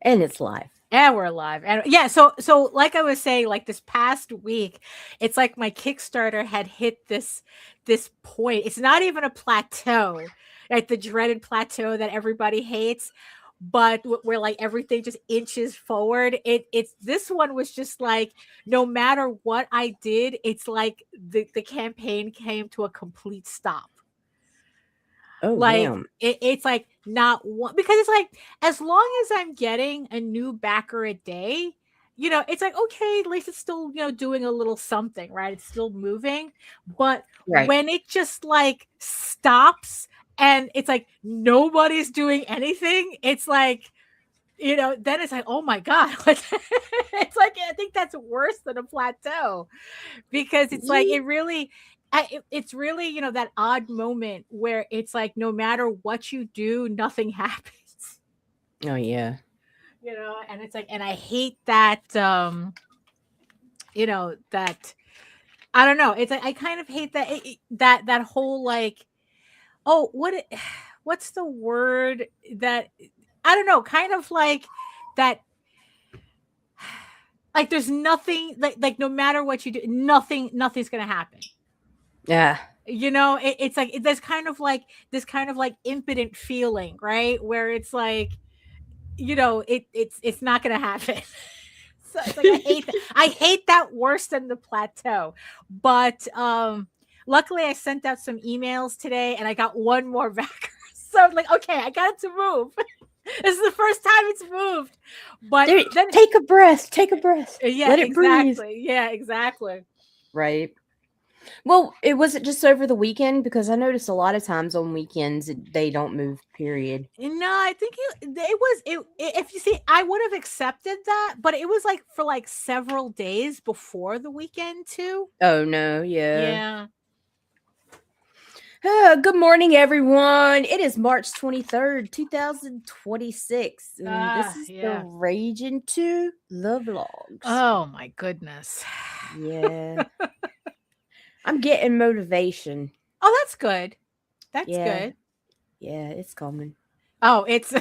And it's live. And we're live. And yeah, so like I was saying, like this past week, it's like my Kickstarter had hit this point. It's not even a plateau, like the dreaded plateau that everybody hates, but where like everything just inches forward. It's this one was just like no matter what I did, it's like the campaign came to a complete stop. Oh, Like damn. it's like not one, because it's like as long as I'm getting a new backer a day, it's like okay, at least it's still doing a little something, right? It's still moving. But Right. when it just like stops and it's like nobody's doing anything, it's like then it's like, oh my god. It's like I think that's worse than a plateau, because it's like it's really that odd moment where it's like no matter what you do, nothing happens. Oh, yeah. And it's like, and I hate that that I don't know, it's like I kind of hate that that whole like, oh, what's the word that I don't know, kind of like that, like there's nothing, like no matter what you do, nothing's gonna happen. Yeah. It's like there's kind of like this kind of like impotent feeling, right? Where it's like, it's not gonna happen. So it's like I hate that worse than the plateau. But luckily I sent out some emails today and I got one more backer. So I'm like, okay, I got it to move. This is the first time it's moved. But then take a breath. Yeah, Let it exactly. breathe. Yeah, exactly. Right. Well, it wasn't just over the weekend, because I noticed a lot of times on weekends they don't move, period. No, I think if you see, I would have accepted that, but it was like for like several days before the weekend too. Oh, no. Yeah. Yeah. Good morning, everyone. It is March 23rd, 2026. And this is the Ragin to the vlogs. Oh my goodness. Yeah. I'm getting motivation. Oh, that's good. That's good. Yeah, it's coming. Oh, it's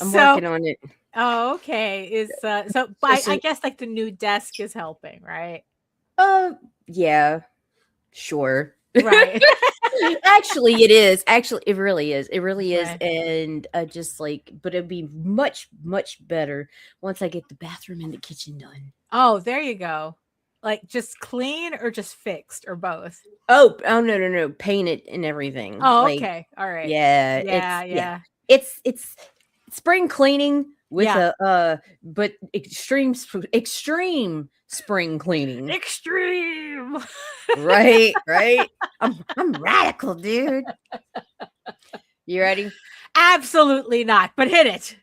I'm working on it. Oh, okay. I guess like the new desk is helping, right? Yeah. Sure. Right. Actually, it is. Actually, it really is. It really is. Right. And just like, but it'd be much, much better once I get the bathroom and the kitchen done. Oh, there you go. Like just clean or just fixed or both? Oh, no. Painted and everything. Oh, like, okay. All right. Yeah. It's spring cleaning with but extreme spring cleaning. Extreme. Right. I'm radical, dude. You ready? Absolutely not, but hit it.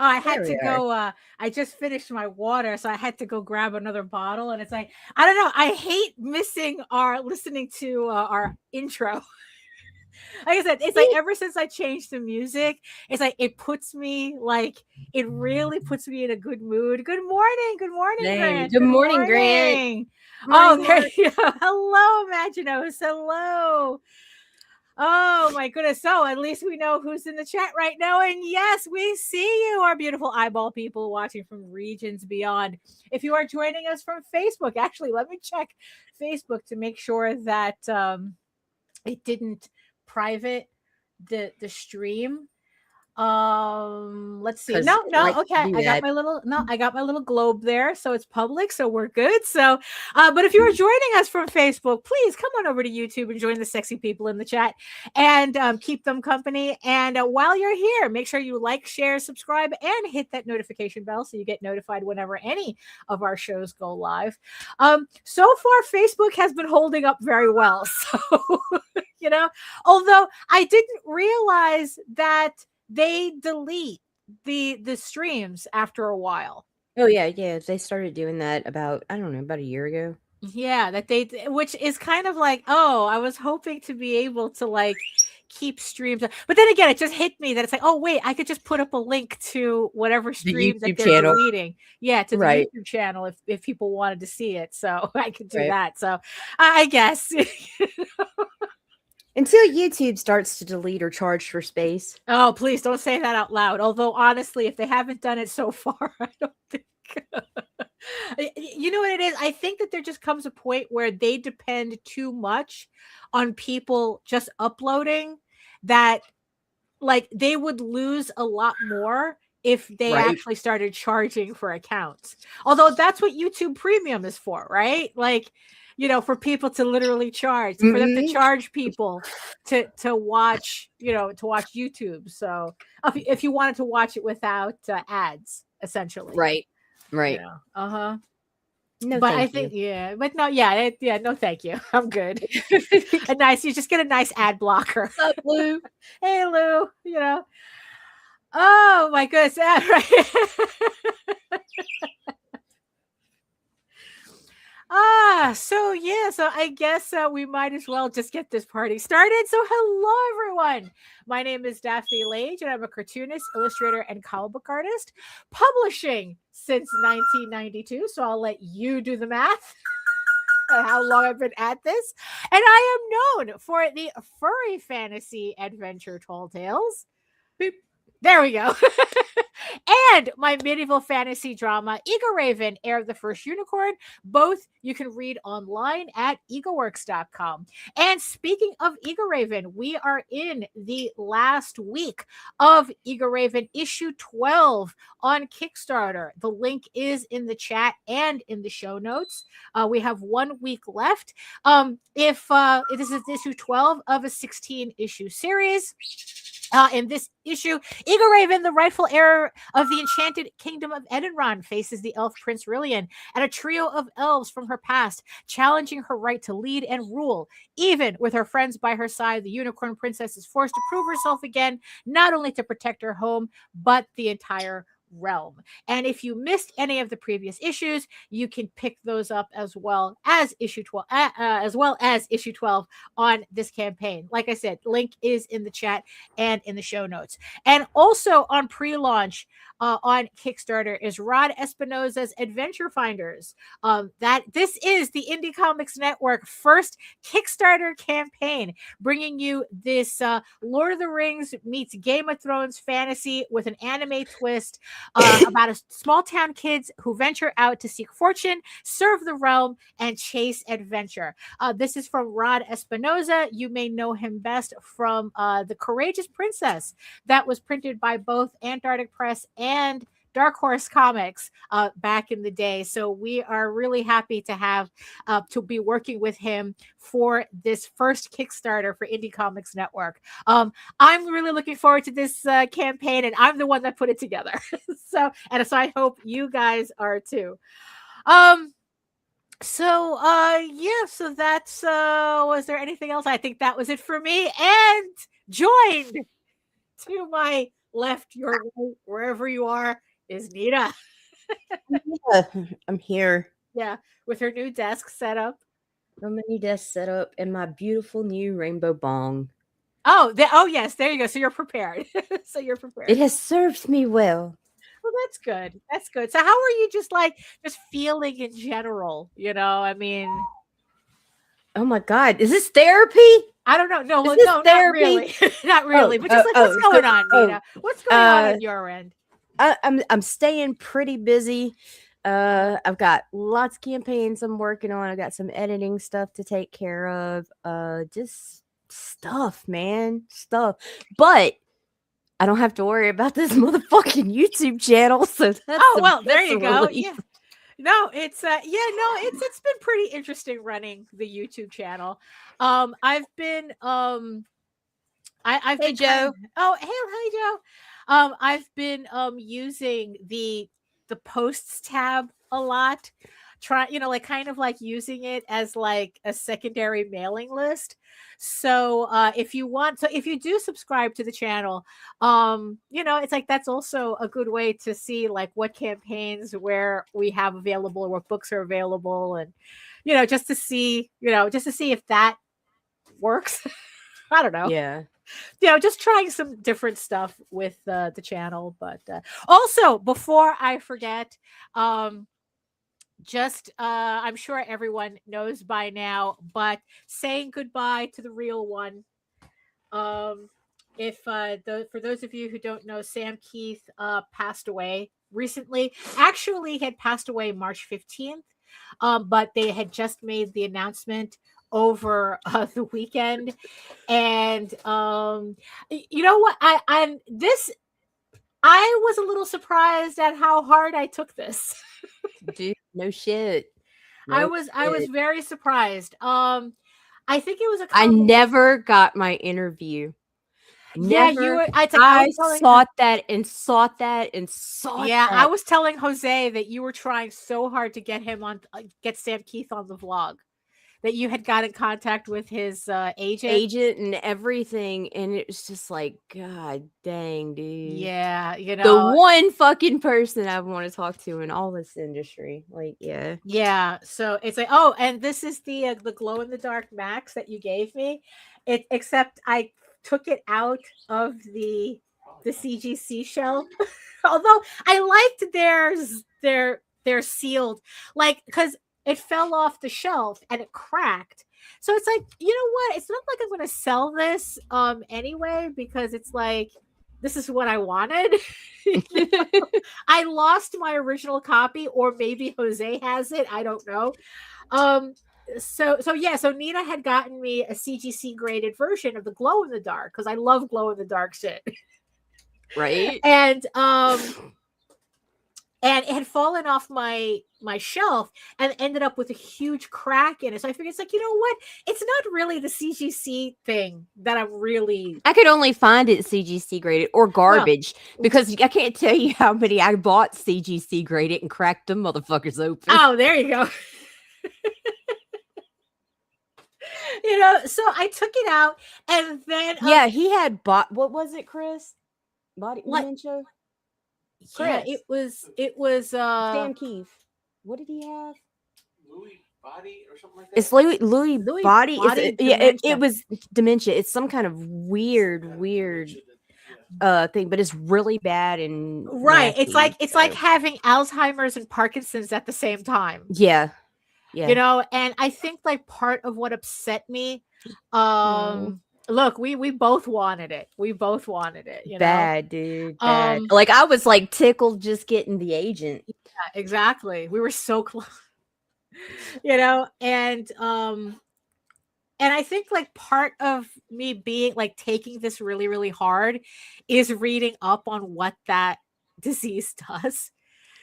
Oh, I had to go. I just finished my water, so I had to go grab another bottle. And it's like, I don't know. I hate missing listening to our intro. Like I said, it's like ever since I changed the music, it's like it really puts me in a good mood. Good morning, Grant. Good morning, Grant. There you go. Hello, Imaginos. Hello. Oh my goodness. So at least we know who's in the chat right now. And yes, we see you, our beautiful eyeball people watching from regions beyond. If you are joining us from Facebook, actually, let me check Facebook to make sure that it didn't private the stream. Let's see. No, okay. I got my little globe there, so it's public, so we're good. So but if you are joining us from Facebook, please come on over to YouTube and join the sexy people in the chat and keep them company. And while you're here, make sure you like, share, subscribe, and hit that notification bell so you get notified whenever any of our shows go live. So far Facebook has been holding up very well. So although I didn't realize that they delete the streams after a while. Oh yeah, they started doing that about a year ago. Yeah, which is kind of like, oh, I was hoping to be able to like keep streams, but then again, it just hit me that it's like, oh wait, I could just put up a link to whatever stream that they're deleting, to the YouTube channel if people wanted to see it, so I could do that. So I guess. Until YouTube starts to delete or charge for space. Oh, please don't say that out loud. Although, honestly, if they haven't done it so far, I don't think. You know what it is? I think that there just comes a point where they depend too much on people just uploading that, like, they would lose a lot more if they actually started charging for accounts. Although that's what YouTube Premium is for, right? Like, for people to literally charge, for them to charge people to watch, to watch YouTube. So if you wanted to watch it without ads, essentially. Right. No, but I think, no, thank you. I'm good. You just get a nice ad blocker. What's up, Lou? Hey, Lou, Oh my goodness. Right. So I guess we might as well just get this party started. So hello, everyone. My name is Daphne Lage, and I'm a cartoonist, illustrator, and comic book artist, publishing since 1992. So I'll let you do the math. How long I've been at this. And I am known for the furry fantasy adventure Tall Tales. Beep. There we go. And my medieval fantasy drama, Egoraven, Heir of the First Unicorn. Both you can read online at egoworks.com. And speaking of Egoraven, we are in the last week of Egoraven issue 12 on Kickstarter. The link is in the chat and in the show notes. We have 1 week left. If this is issue 12 of a 16-issue series. In this issue, Egoraven, the rightful heir of the enchanted kingdom of Edenron, faces the elf Prince Rillian and a trio of elves from her past, challenging her right to lead and rule. Even with her friends by her side, the unicorn princess is forced to prove herself again, not only to protect her home, but the entire realm. And if you missed any of the previous issues, you can pick those up as well as issue 12 on this campaign. Like I said, link is in the chat and in the show notes. And also on pre-launch on Kickstarter is Rod Espinoza's Adventure Finders. That this is the Indie Comics Network first Kickstarter campaign, bringing you this Lord of the Rings meets Game of Thrones fantasy with an anime twist. About a small town kids who venture out to seek fortune, serve the realm, and chase adventure. This is from Rod Espinoza. You may know him best from The Courageous Princess, that was printed by both Antarctic Press and Dark Horse Comics back in the day. So we are really happy to have to be working with him for this first Kickstarter for Indie Comics Network. I'm really looking forward to this campaign, and I'm the one that put it together. So I hope you guys are too. So that's was there anything else? I think that was it for me. And joined to my left, your right, wherever you are, is Nita. Yeah, I'm here. Yeah, with her new desk set up. My new desk set up and my beautiful new rainbow bong. Oh, yes, there you go. So you're prepared. It has served me well. Well, that's good. That's good. So how are you just feeling in general? I mean, oh my God, is this therapy? I don't know. No, not really. Not really. But just what's going on, Nita? What's going on at your end? I'm staying pretty busy. I've got lots of campaigns I'm working on. I've got some editing stuff to take care of. Just stuff, man. Stuff. But I don't have to worry about this motherfucking YouTube channel. So that's there you go. Yeah. No, it's it's been pretty interesting running the YouTube channel. I've been I've Hey been Joe. Hey Joe. I've been using the posts tab a lot. Like kind of like using it as like a secondary mailing list. So if you do subscribe to the channel, it's like that's also a good way to see like what campaigns where we have available or what books are available, and just to see if that works. I don't know. Yeah. Just trying some different stuff with the channel. But also, before I forget, I'm sure everyone knows by now, but saying goodbye to the real one. For those of you who don't know, Sam Keith passed away recently. Actually, he had passed away March 15th, but they had just made the announcement over the weekend. And you know what? I was a little surprised at how hard I took this. Dude, no shit. I was very surprised. I think it was I never got my interview. Never. Yeah, you were. I sought that and sought that and sought. Yeah, that. I was telling Jose that you were trying so hard to get him on, get Sam Keith on the vlog. That you had got in contact with his agent and everything, and it was just like, God dang, dude. Yeah, the one fucking person I want to talk to in all this industry. Like, yeah. So it's like, and this is the glow in the dark Max that you gave me. Except I took it out of the CGC shell. Although I liked they're sealed, like, because it fell off the shelf and it cracked. So it's like, you know what? It's not like I'm going to sell this anyway, because it's like, this is what I wanted. I lost my original copy, or maybe Jose has it. I don't know. So Nina had gotten me a CGC graded version of the glow in the dark, because I love glow in the dark shit. Right. And it had fallen off my shelf and ended up with a huge crack in it. So I figured, it's like, you know what? It's not really the CGC thing that I'm really... I could only find it CGC graded or garbage, because I can't tell you how many I bought CGC graded and cracked them motherfuckers open. Oh, there you go. So I took it out, and then... yeah, he had what was it, Chris? Body dementia? Yeah, it was Sam Keith. What did he have? Louis body or something like that. It's Louis body. It was dementia. It's some kind of weird thing, but it's really bad and right. nasty. It's like having Alzheimer's and Parkinson's at the same time. Yeah. And I think like part of what upset me, look, we both wanted it. Bad, dude. Bad. Like, I was like tickled just getting the agent. Yeah, exactly. We were so close. And I think like part of me being like taking this really, really hard is reading up on what that disease does.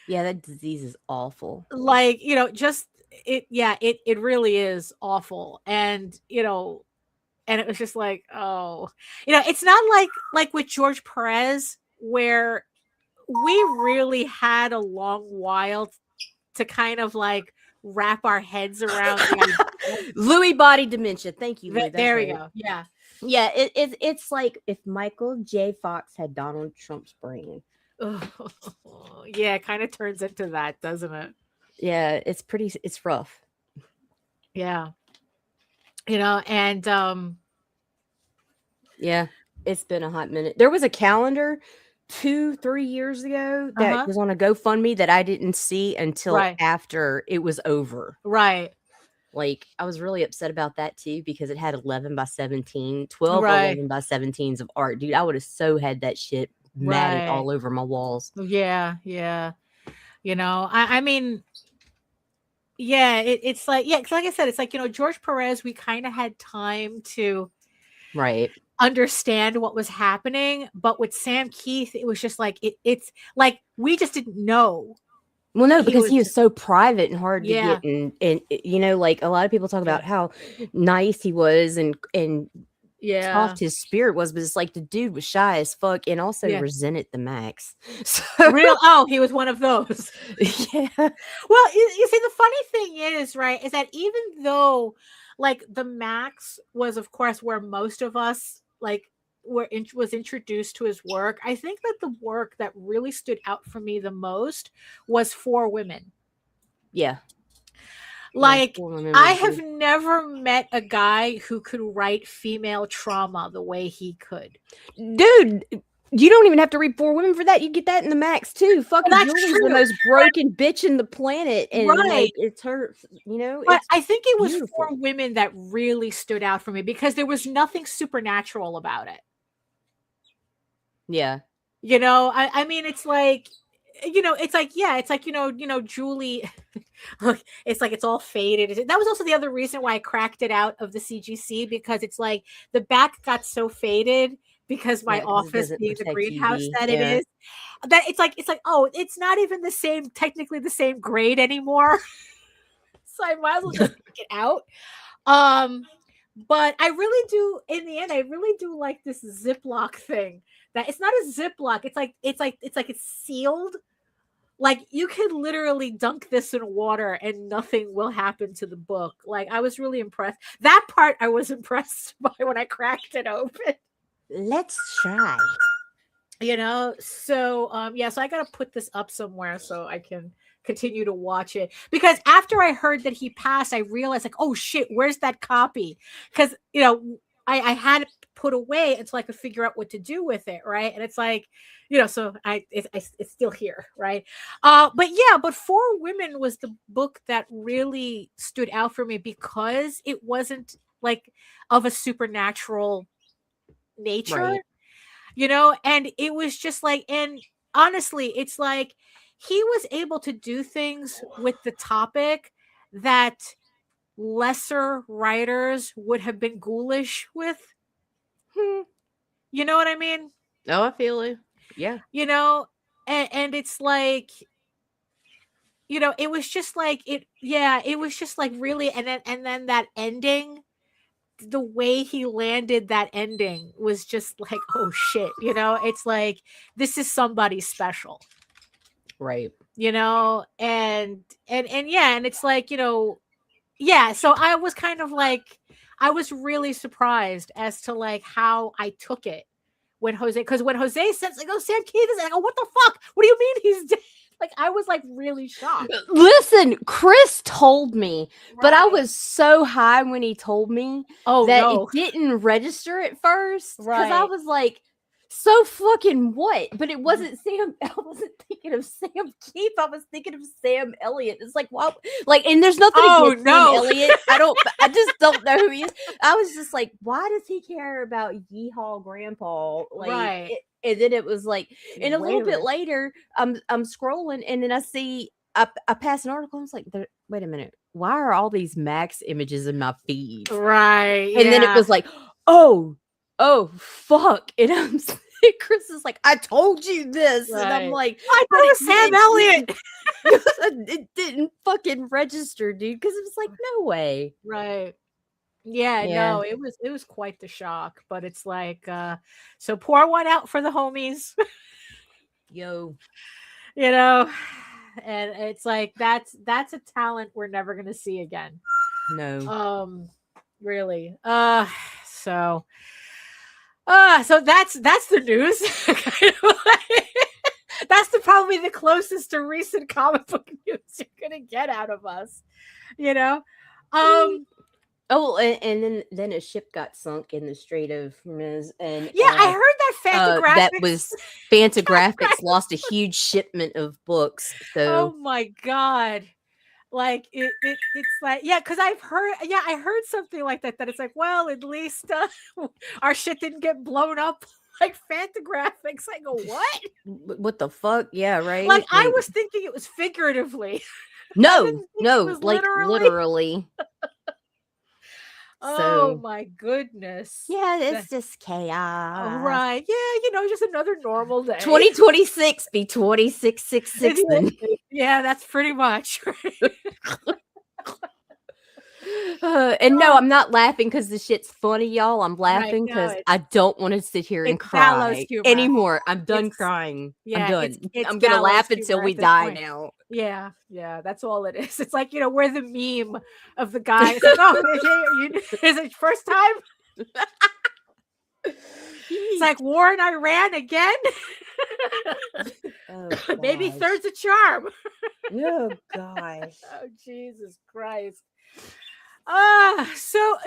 Yeah, that disease is awful. Like, it really is awful. And and it was just like, it's not like with George Perez, where we really had a long while to kind of like wrap our heads around Lewy body dementia. Thank you. There we go. Yeah. Yeah. It's like if Michael J. Fox had Donald Trump's brain. Yeah, it kind of turns into that, doesn't it? Yeah, it's rough. Yeah. And yeah, it's been a hot minute. There was a calendar 2-3 years ago that was on a GoFundMe that I didn't see until after it was over. Right. Like, I was really upset about that too, because it had 11 by 17, 12 or 11 by 17s of art. Dude, I would have so had that shit matted all over my walls. Yeah. I mean, yeah, it's like, like I said, it's like, George Perez, we kind of had time to understand what was happening. But with Sam Keith, it was just like it's like we just didn't know. Well, no, because he was so private and hard to Yeah. get, and you know, like a lot of people talk about how nice he was and soft his spirit was, but it's like the dude was shy as fuck and also resented the max. So he was one of those. Yeah. Well, you see, the funny thing is, right, is that even though like the max was, of course, where most of us like was introduced to his work, I think that the work that really stood out for me the most was For Women. Yeah. Like, I have never met a guy who could write female trauma the way he could. Dude, you don't even have to read For Women for that. You get that in the max too. Fucking Julie's the most broken bitch in the planet. And like, it's her, you know. But I think it was For Women that really stood out for me because there was nothing supernatural about it. Yeah. You know, I mean, it's like, you know, it's like, yeah, it's like, you know, Julie, look, it's like, it's all faded. That was also the other reason why I cracked it out of the CGC, because it's like the back got so faded because my office being the greenhouse that it is, that it's like, oh, it's not even the same, technically the same grade anymore. So I might as well just take it out. But I really do, in the end, I really do like this Ziploc thing. That it's not a Ziploc. It's sealed. Like you could literally dunk this in water and nothing will happen to the book. Like I was really impressed. That part I was impressed by when I cracked it open. Let's try. You know, so so I gotta put this up somewhere so I can continue to watch it, because after I heard that he passed, I realized like, oh shit, where's that copy? Because you know, I had it put away until I could figure out what to do with it, right? And it's like, you know, so it's still here, right? But For Women was the book that really stood out for me because it wasn't like of a supernatural nature, right? You know, and it was just like, and honestly, it's like he was able to do things with the topic that lesser writers would have been ghoulish with. You know what I mean? Oh, I feel it. Yeah. You know, and it's like, you know, it was just like it was just like really, and then that ending, the way he landed that ending was just like, oh shit, you know, it's like this is somebody special. Right. You know, and it's like, you know, so I was kind of like, I was really surprised as to like how I took it when Jose said like, oh, Sam Keith is like, oh, what the fuck? What do you mean he's dead? Like, I was like really shocked. Listen, Chris told me, but I was so high when he told me it didn't register at first. Because I was like, so fucking what? But it wasn't Sam. I wasn't thinking of Sam Keith. I was thinking of Sam Elliott. It's like, wow, like, and there's nothing against Sam Elliott. I just don't know who he is. I was just like, why does he care about Yeehaw Grandpa? Like, and then it was like, and a little bit later, I'm scrolling, and then I see I pass an article. I was like, wait a minute, why are all these Max images in my feed? Right, and then it was like, oh fuck, and Chris is like, I told you this, and I'm like, I thought it was Sam Elliott. It didn't fucking register, dude, because it was like, no way. Right. Yeah, no, it was quite the shock, but it's like, so pour one out for the homies. Yo, you know, and it's like that's a talent we're never gonna see again. No. Really. So that's the news. That's probably the closest to recent comic book news you're gonna get out of us, you know. Oh, and then a ship got sunk in the Strait of Hormuz, and I heard that Fantagraphics. That was Fantagraphics lost a huge shipment of books. So, oh my god, like it's like, because I heard something like that. That it's like, well, at least our shit didn't get blown up like Fantagraphics. I go, what the fuck? Yeah, right. Like I was thinking it was figuratively. No, like literally. Oh my goodness. Yeah, it's just chaos. Right. Yeah, just another normal day. 2026 be 2666 then. Yeah, that's pretty much. And no, I'm not laughing because the shit's funny, y'all. I'm laughing because I don't want to sit here and cry anymore. I'm done crying. I'm done. I'm gonna laugh until we die now. Yeah, that's all it is. It's like, we're the meme of the guy. It's like, is it first time? It's like war in Iran again. Maybe third's a charm. Oh gosh. Oh Jesus Christ. So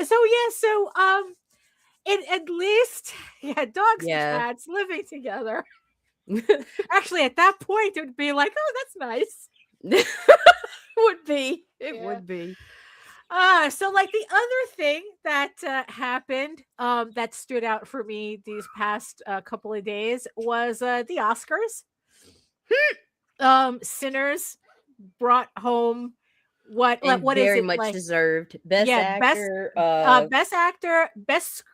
at least dogs and cats living together. Actually, at that point, it would be like, oh, that's nice. Would be. It would be. So like the other thing that happened that stood out for me these past couple of days was the Oscars. Sinners brought home what very is it, much deserved best actor, best actor, best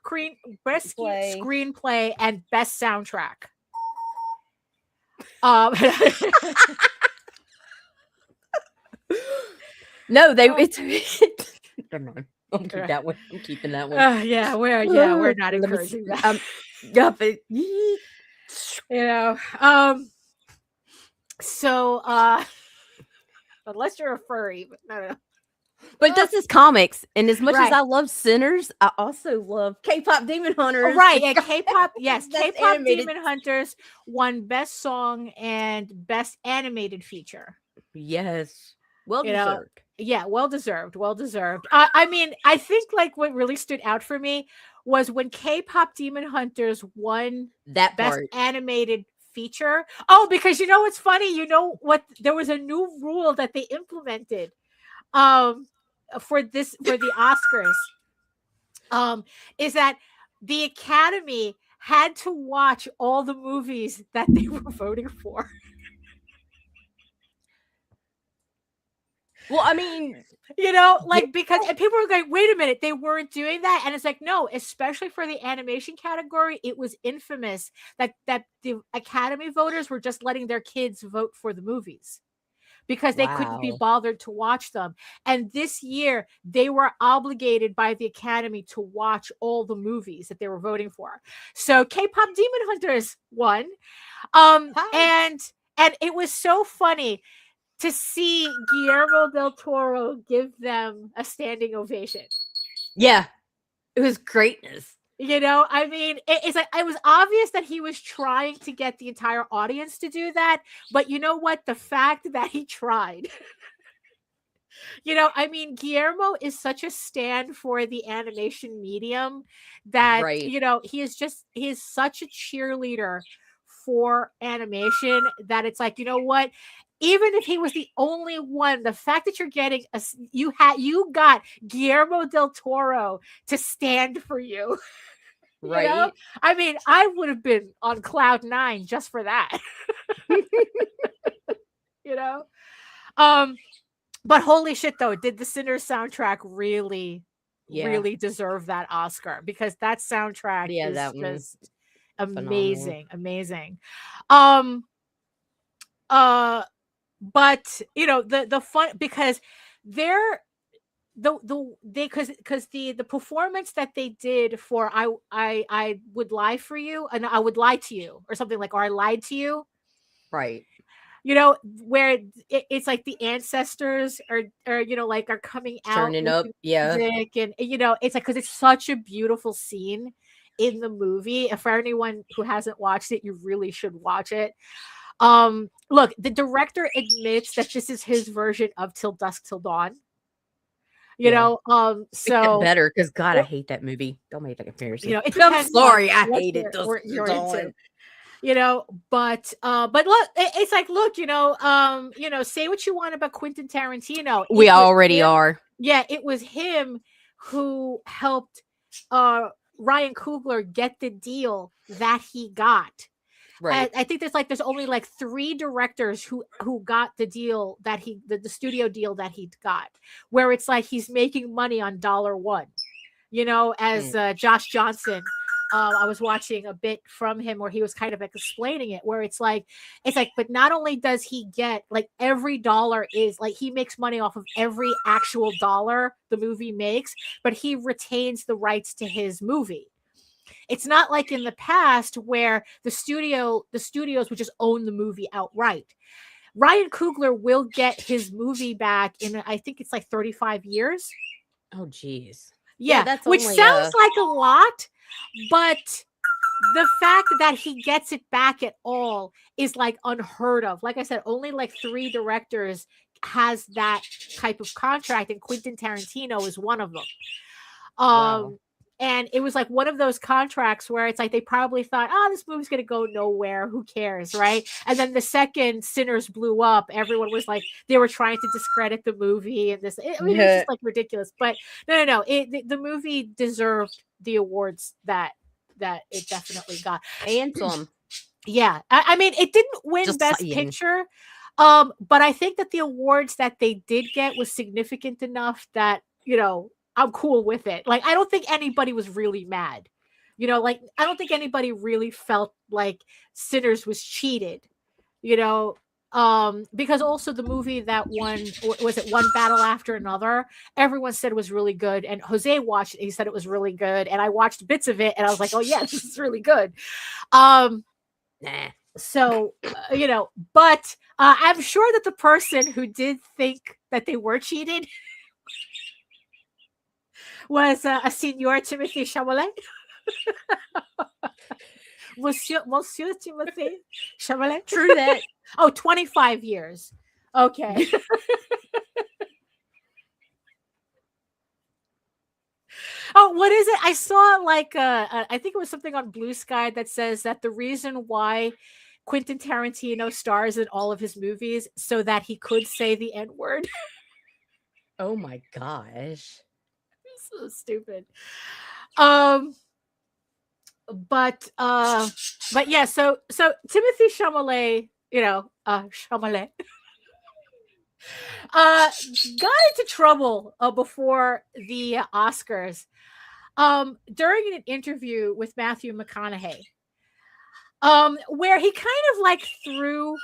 screenplay, and best soundtrack. No, it's never mind. I'll keep that one. I'm keeping that one. We're not encouraging that. So unless you're a furry, but no. But this is comics, and as much as I love Sinners, I also love K-pop Demon Hunters. Right, yeah, K-pop, yes, K-pop Demon Hunters won Best Song and Best Animated Feature. Yes, well deserved. Yeah, well deserved. I mean, I think like what really stood out for me was when K-pop Demon Hunters won that Best Animated Feature. Oh, because what's funny? There was a new rule that they implemented for the Oscars. Is that the Academy had to watch all the movies that they were voting for. Well, I mean, because and people were going, wait a minute, they weren't doing that. And it's like, no, especially for the animation category, it was infamous that the Academy voters were just letting their kids vote for the movies because they couldn't be bothered to watch them. And this year, they were obligated by the Academy to watch all the movies that they were voting for. So K-pop Demon Hunters won. And it was so funny to see Guillermo del Toro give them a standing ovation. Yeah, it was greatness. I mean, it's like it was obvious that he was trying to get the entire audience to do that. But you know what? The fact that he tried. I mean, Guillermo is such a stand for the animation medium that, he is such a cheerleader for animation that it's like, you know what? Even if he was the only one, the fact that you're getting you got Guillermo del Toro to stand for you. Right. I mean, I would have been on cloud 9 just for that. But holy shit though, did the Sinners soundtrack really deserve that Oscar? Because that soundtrack is just amazing. But the fun, because they're the performance that they did for I would lie for you and I would lie to you or something like, or I lied to you, right? Where it's like the ancestors are coming out turning up, music, and it's like, because it's such a beautiful scene in the movie. And for anyone who hasn't watched it, you really should watch it. Look, the director admits that this is his version of Till Dusk Till Dawn. So better, because God, I hate that movie. Don't make that comparison. I'm sorry, I hate it. But look, it's like, look, say what you want about Quentin Tarantino. We already are. Yeah, it was him who helped Ryan Coogler get the deal that he got. Right. I think there's only like 3 directors who got the deal that the studio deal that he got, where it's like he's making money on $1. as Josh Johnson. I was watching a bit from him where he was kind of like explaining it, where it's like, but not only does he get like every dollar is like he makes money off of every actual dollar the movie makes, but he retains the rights to his movie. It's not like in the past where the studios would just own the movie outright. Ryan Coogler will get his movie back in, I think it's like 35 years. Oh, geez. Yeah, that's which sounds like a lot, but the fact that he gets it back at all is like unheard of. Like I said, only like 3 directors has that type of contract, and Quentin Tarantino is one of them. Wow. And it was like one of those contracts where it's like they probably thought, this movie's going to go nowhere. Who cares, right? And then the second Sinners blew up, everyone was like, they were trying to discredit the movie. And this, it was just like ridiculous. But no. The movie deserved the awards that it definitely got. And some. Yeah. I mean, it didn't win just Best Picture. But I think that the awards that they did get was significant enough that, I'm cool with it. Like, I don't think anybody was really mad. Like, I don't think anybody really felt like Sinners was cheated, because also the movie that won, was it One Battle After Another? Everyone said it was really good. And Jose watched it. He said it was really good. And I watched bits of it and I was like, oh yeah, this is really good. So, but I'm sure that the person who did think that they were cheated was a Senior Timothy Chalamet. Monsieur Timothy Chalamet. True that. 25 years. Okay. What is it? I saw like I think it was something on Blue Sky that says that the reason why Quentin Tarantino stars in all of his movies so that he could say the N-word. Oh my gosh. So stupid. But yeah, so Timothy Chalamet, Chalamet got into trouble before the Oscars during an interview with Matthew McConaughey, where he kind of like threw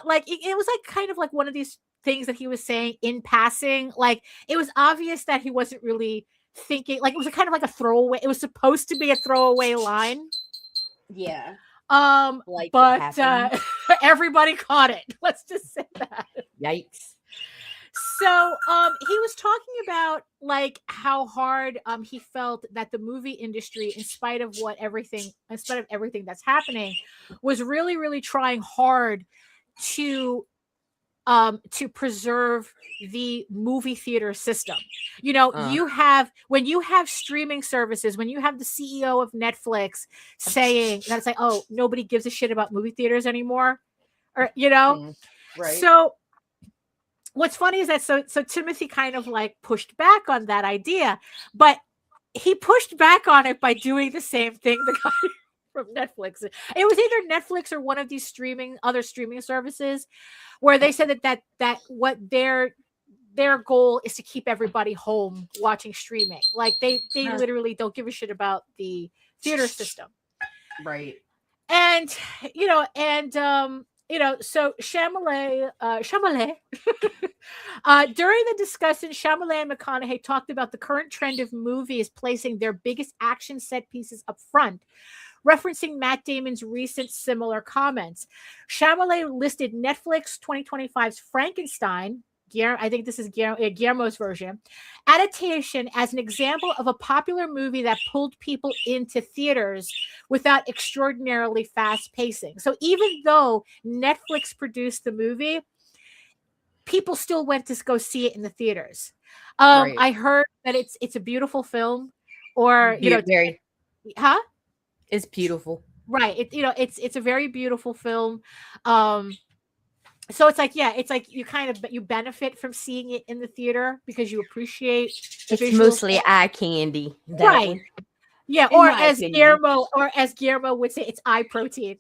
like it was like kind of like one of these things that he was saying in passing. Like it was obvious that he wasn't really thinking, like it was kind of like a throwaway. It was supposed to be a throwaway line. Yeah. But everybody caught it. Let's just say that. Yikes. So he was talking about like how hard he felt that the movie industry, in spite of everything that's happening, was really, really trying hard to preserve the movie theater system. When you have streaming services, when you have the CEO of Netflix saying that it's like, oh, nobody gives a shit about movie theaters anymore, or right. So what's funny is that so Timothy kind of like pushed back on that idea, but he pushed back on it by doing the same thing the guy from Netflix. It was either Netflix or one of these other streaming services, where they said that what their goal is to keep everybody home watching streaming. Like they literally don't give a shit about the theater system. Right. And so Chalamet, during the discussion, Chalamet and McConaughey talked about the current trend of movies placing their biggest action set pieces up front, referencing Matt Damon's recent similar comments. Chalamet listed Netflix 2025's Frankenstein, I think this is Guillermo's version, adaptation as an example of a popular movie that pulled people into theaters without extraordinarily fast pacing. So even though Netflix produced the movie, people still went to go see it in the theaters. Right. I heard that it's a beautiful film, or very. Huh? It's beautiful. Right. It's a very beautiful film. So it's like you benefit from seeing it in the theater because you appreciate it's mostly eye candy. Right. One. Yeah, or as Guillermo would say, it's eye protein.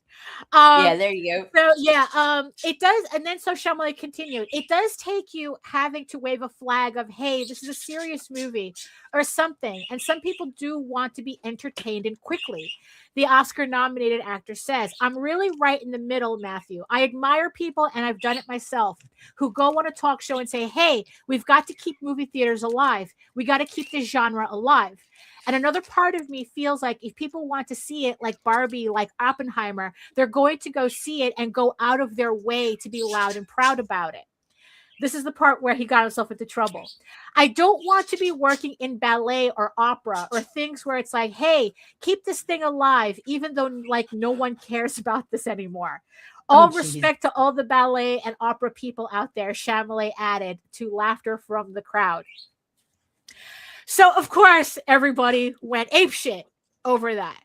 Yeah, there you go. So yeah, it does, and then so Shyamalan continued. It does take you having to wave a flag of, hey, this is a serious movie or something, and some people do want to be entertained and quickly. The Oscar-nominated actor says, "I'm really right in the middle, Matthew. I admire people, and I've done it myself, who go on a talk show and say, hey, we've got to keep movie theaters alive. We got to keep this genre alive. And another part of me feels like if people want to see it like Barbie, like Oppenheimer, they're going to go see it and go out of their way to be loud and proud about it." This is the part where he got himself into trouble. "I don't want to be working in ballet or opera or things where it's like, hey, keep this thing alive, even though like no one cares about this anymore. All respect to all the ballet and opera people out there," Shyamalan added, to laughter from the crowd. So, of course, everybody went apeshit over that.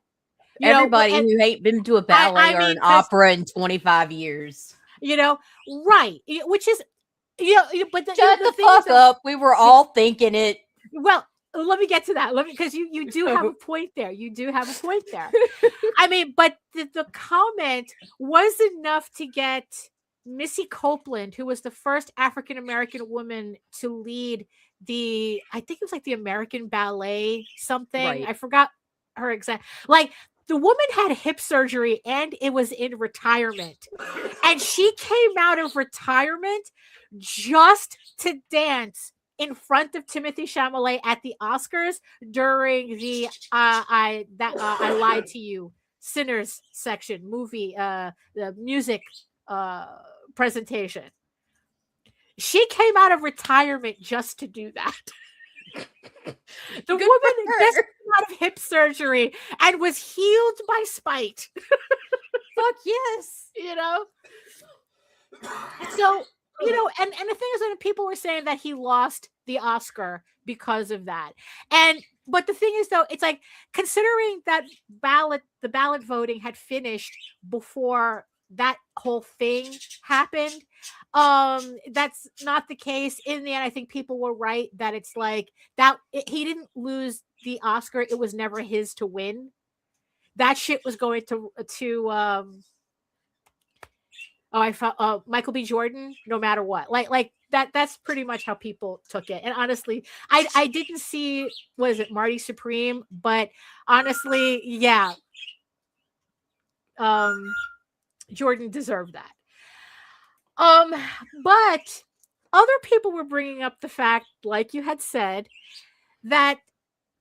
Everybody who ain't been to a ballet or an opera in 25 years. Right. Which is, but shut the fuck up. We were all thinking it. Well, let me get to that. Because you do have a point there. You do have a point there. I mean, but the comment was enough to get Missy Copeland, who was the first African-American woman to lead I think it was like the American Ballet something. Right. I forgot her exact. Like, the woman had hip surgery and it was in retirement. And she came out of retirement just to dance in front of Timothée Chalamet at the Oscars during the I Lied to You Sinners section movie, the music presentation. She came out of retirement just to do that. The woman just came out of hip surgery and was healed by spite. Fuck yes. So, and the thing is that people were saying that he lost the Oscar because of that. But the thing is, though, it's like, considering that the ballot voting had finished before that whole thing happened, that's not the case. In the end, I think people were right that it's like that he didn't lose the Oscar. It was never his to win. That shit was going to Michael B. Jordan, no matter what. Like that's pretty much how people took it. And honestly, I didn't see, what is it, Marty Supreme, but honestly, yeah. Jordan deserved that. But other people were bringing up the fact, like you had said, that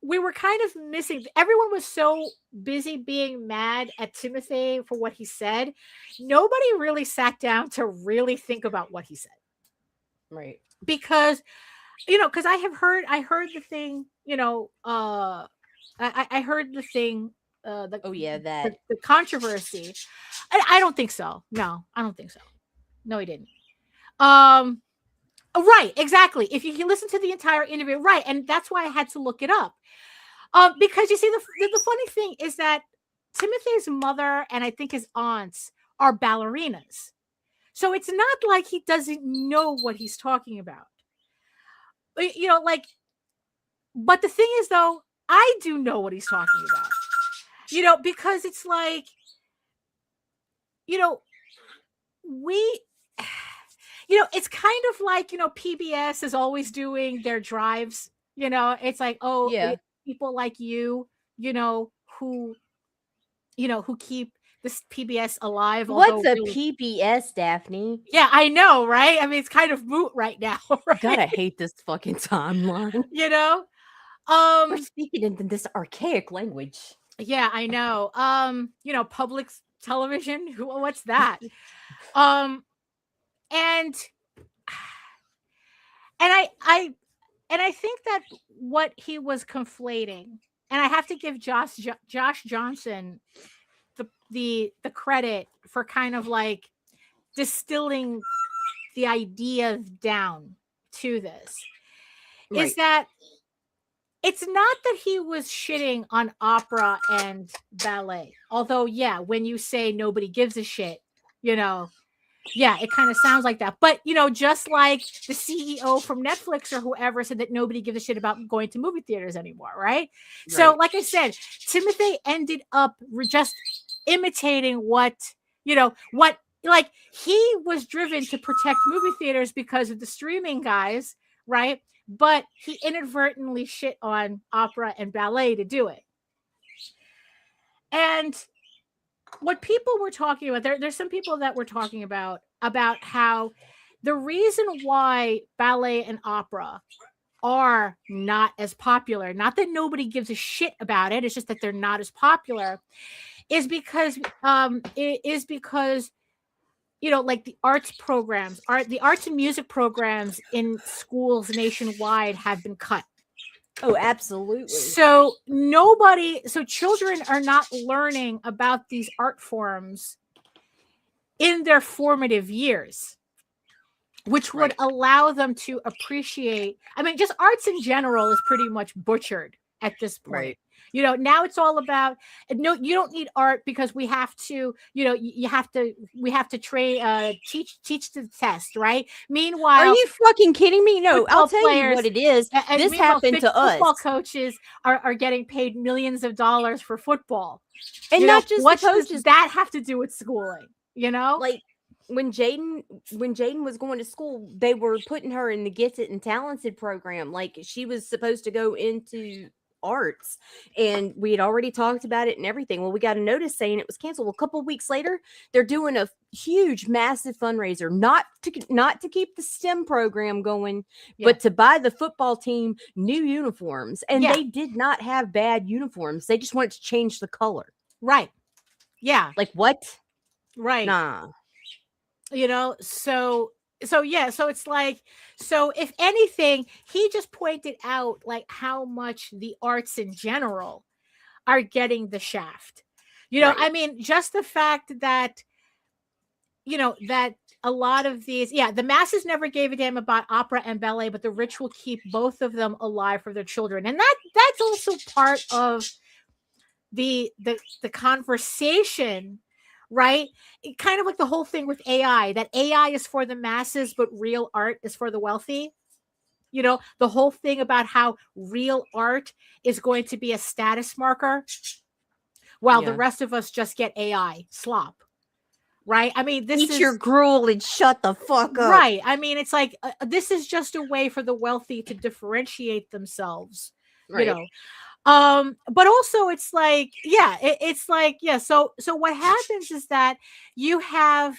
we were kind of missing. Everyone was so busy being mad at Timothée for what he said. Nobody really sat down to really think about what he said. Right. Because, because I heard the thing, I heard the thing, the controversy. I don't think so. No, I don't think so. No, he didn't. Right, exactly. If you can listen to the entire interview, right, and that's why I had to look it up. Because you see, the funny thing is that Timothée's mother and I think his aunts are ballerinas, so it's not like he doesn't know what he's talking about. But the thing is, though, I do know what he's talking about. Because it's like, it's kind of like, PBS is always doing their drives, it's like, oh, yeah, people like you, who keep this PBS alive. What's a PBS, Daphne? Yeah, I know, right? I mean, it's kind of moot right now. Right? God, I hate this fucking timeline. We're speaking in this archaic language. Yeah, I know. Public television. What's that? And I think that what he was conflating, and I have to give Josh Johnson the credit for kind of like distilling the idea down to this, right, is that it's not that he was shitting on opera and ballet. Although, yeah, when you say nobody gives a shit, Yeah, it kind of sounds like that. But, just like the CEO from Netflix or whoever said that nobody gives a shit about going to movie theaters anymore, right? So, like I said, Timothy ended up just imitating what like he was driven to protect movie theaters because of the streaming guys, right? But he inadvertently shit on opera and ballet to do it. And what people were talking about, there's some people that were talking about how the reason why ballet and opera are not as popular, not that nobody gives a shit about it, it's just that they're not as popular, is because like the arts programs, the arts and music programs in schools nationwide have been cut. Oh, absolutely. So children are not learning about these art forms in their formative years, which would allow them to appreciate. I mean, just arts in general is pretty much butchered at this point. Right. Now it's all about, no, you don't need art because we have to, we have to train, teach the test, right? Meanwhile, are you fucking kidding me? No, I'll tell you what it is. This happened to us. Football coaches are getting paid millions of dollars for football. And not just what coaches. Does that have to do with schooling? Like when Jaden was going to school, they were putting her in the Gifted and Talented program. Like she was supposed to go into arts, and we had already talked about it and everything. Well, we got a notice saying it was canceled. A couple of weeks later, they're doing a huge, massive fundraiser, not to keep the STEM program going, but to buy the football team new uniforms. And they did not have bad uniforms. They just wanted to change the color. Right. Yeah. Like what? Right. Nah. So it's like, so if anything, he just pointed out like how much the arts in general are getting the shaft. I mean, just the fact that, that a lot of these, the masses never gave a damn about opera and ballet, but the rich will keep both of them alive for their children. And that's also part of the conversation, right? Kind of like the whole thing with AI, that AI is for the masses, but real art is for the wealthy. The whole thing about how real art is going to be a status marker while the rest of us just get AI slop. Right? I mean, this is your gruel and shut the fuck up. Right. I mean, it's like, this is just a way for the wealthy to differentiate themselves, right. But also it's like, it's like, so what happens is that you have,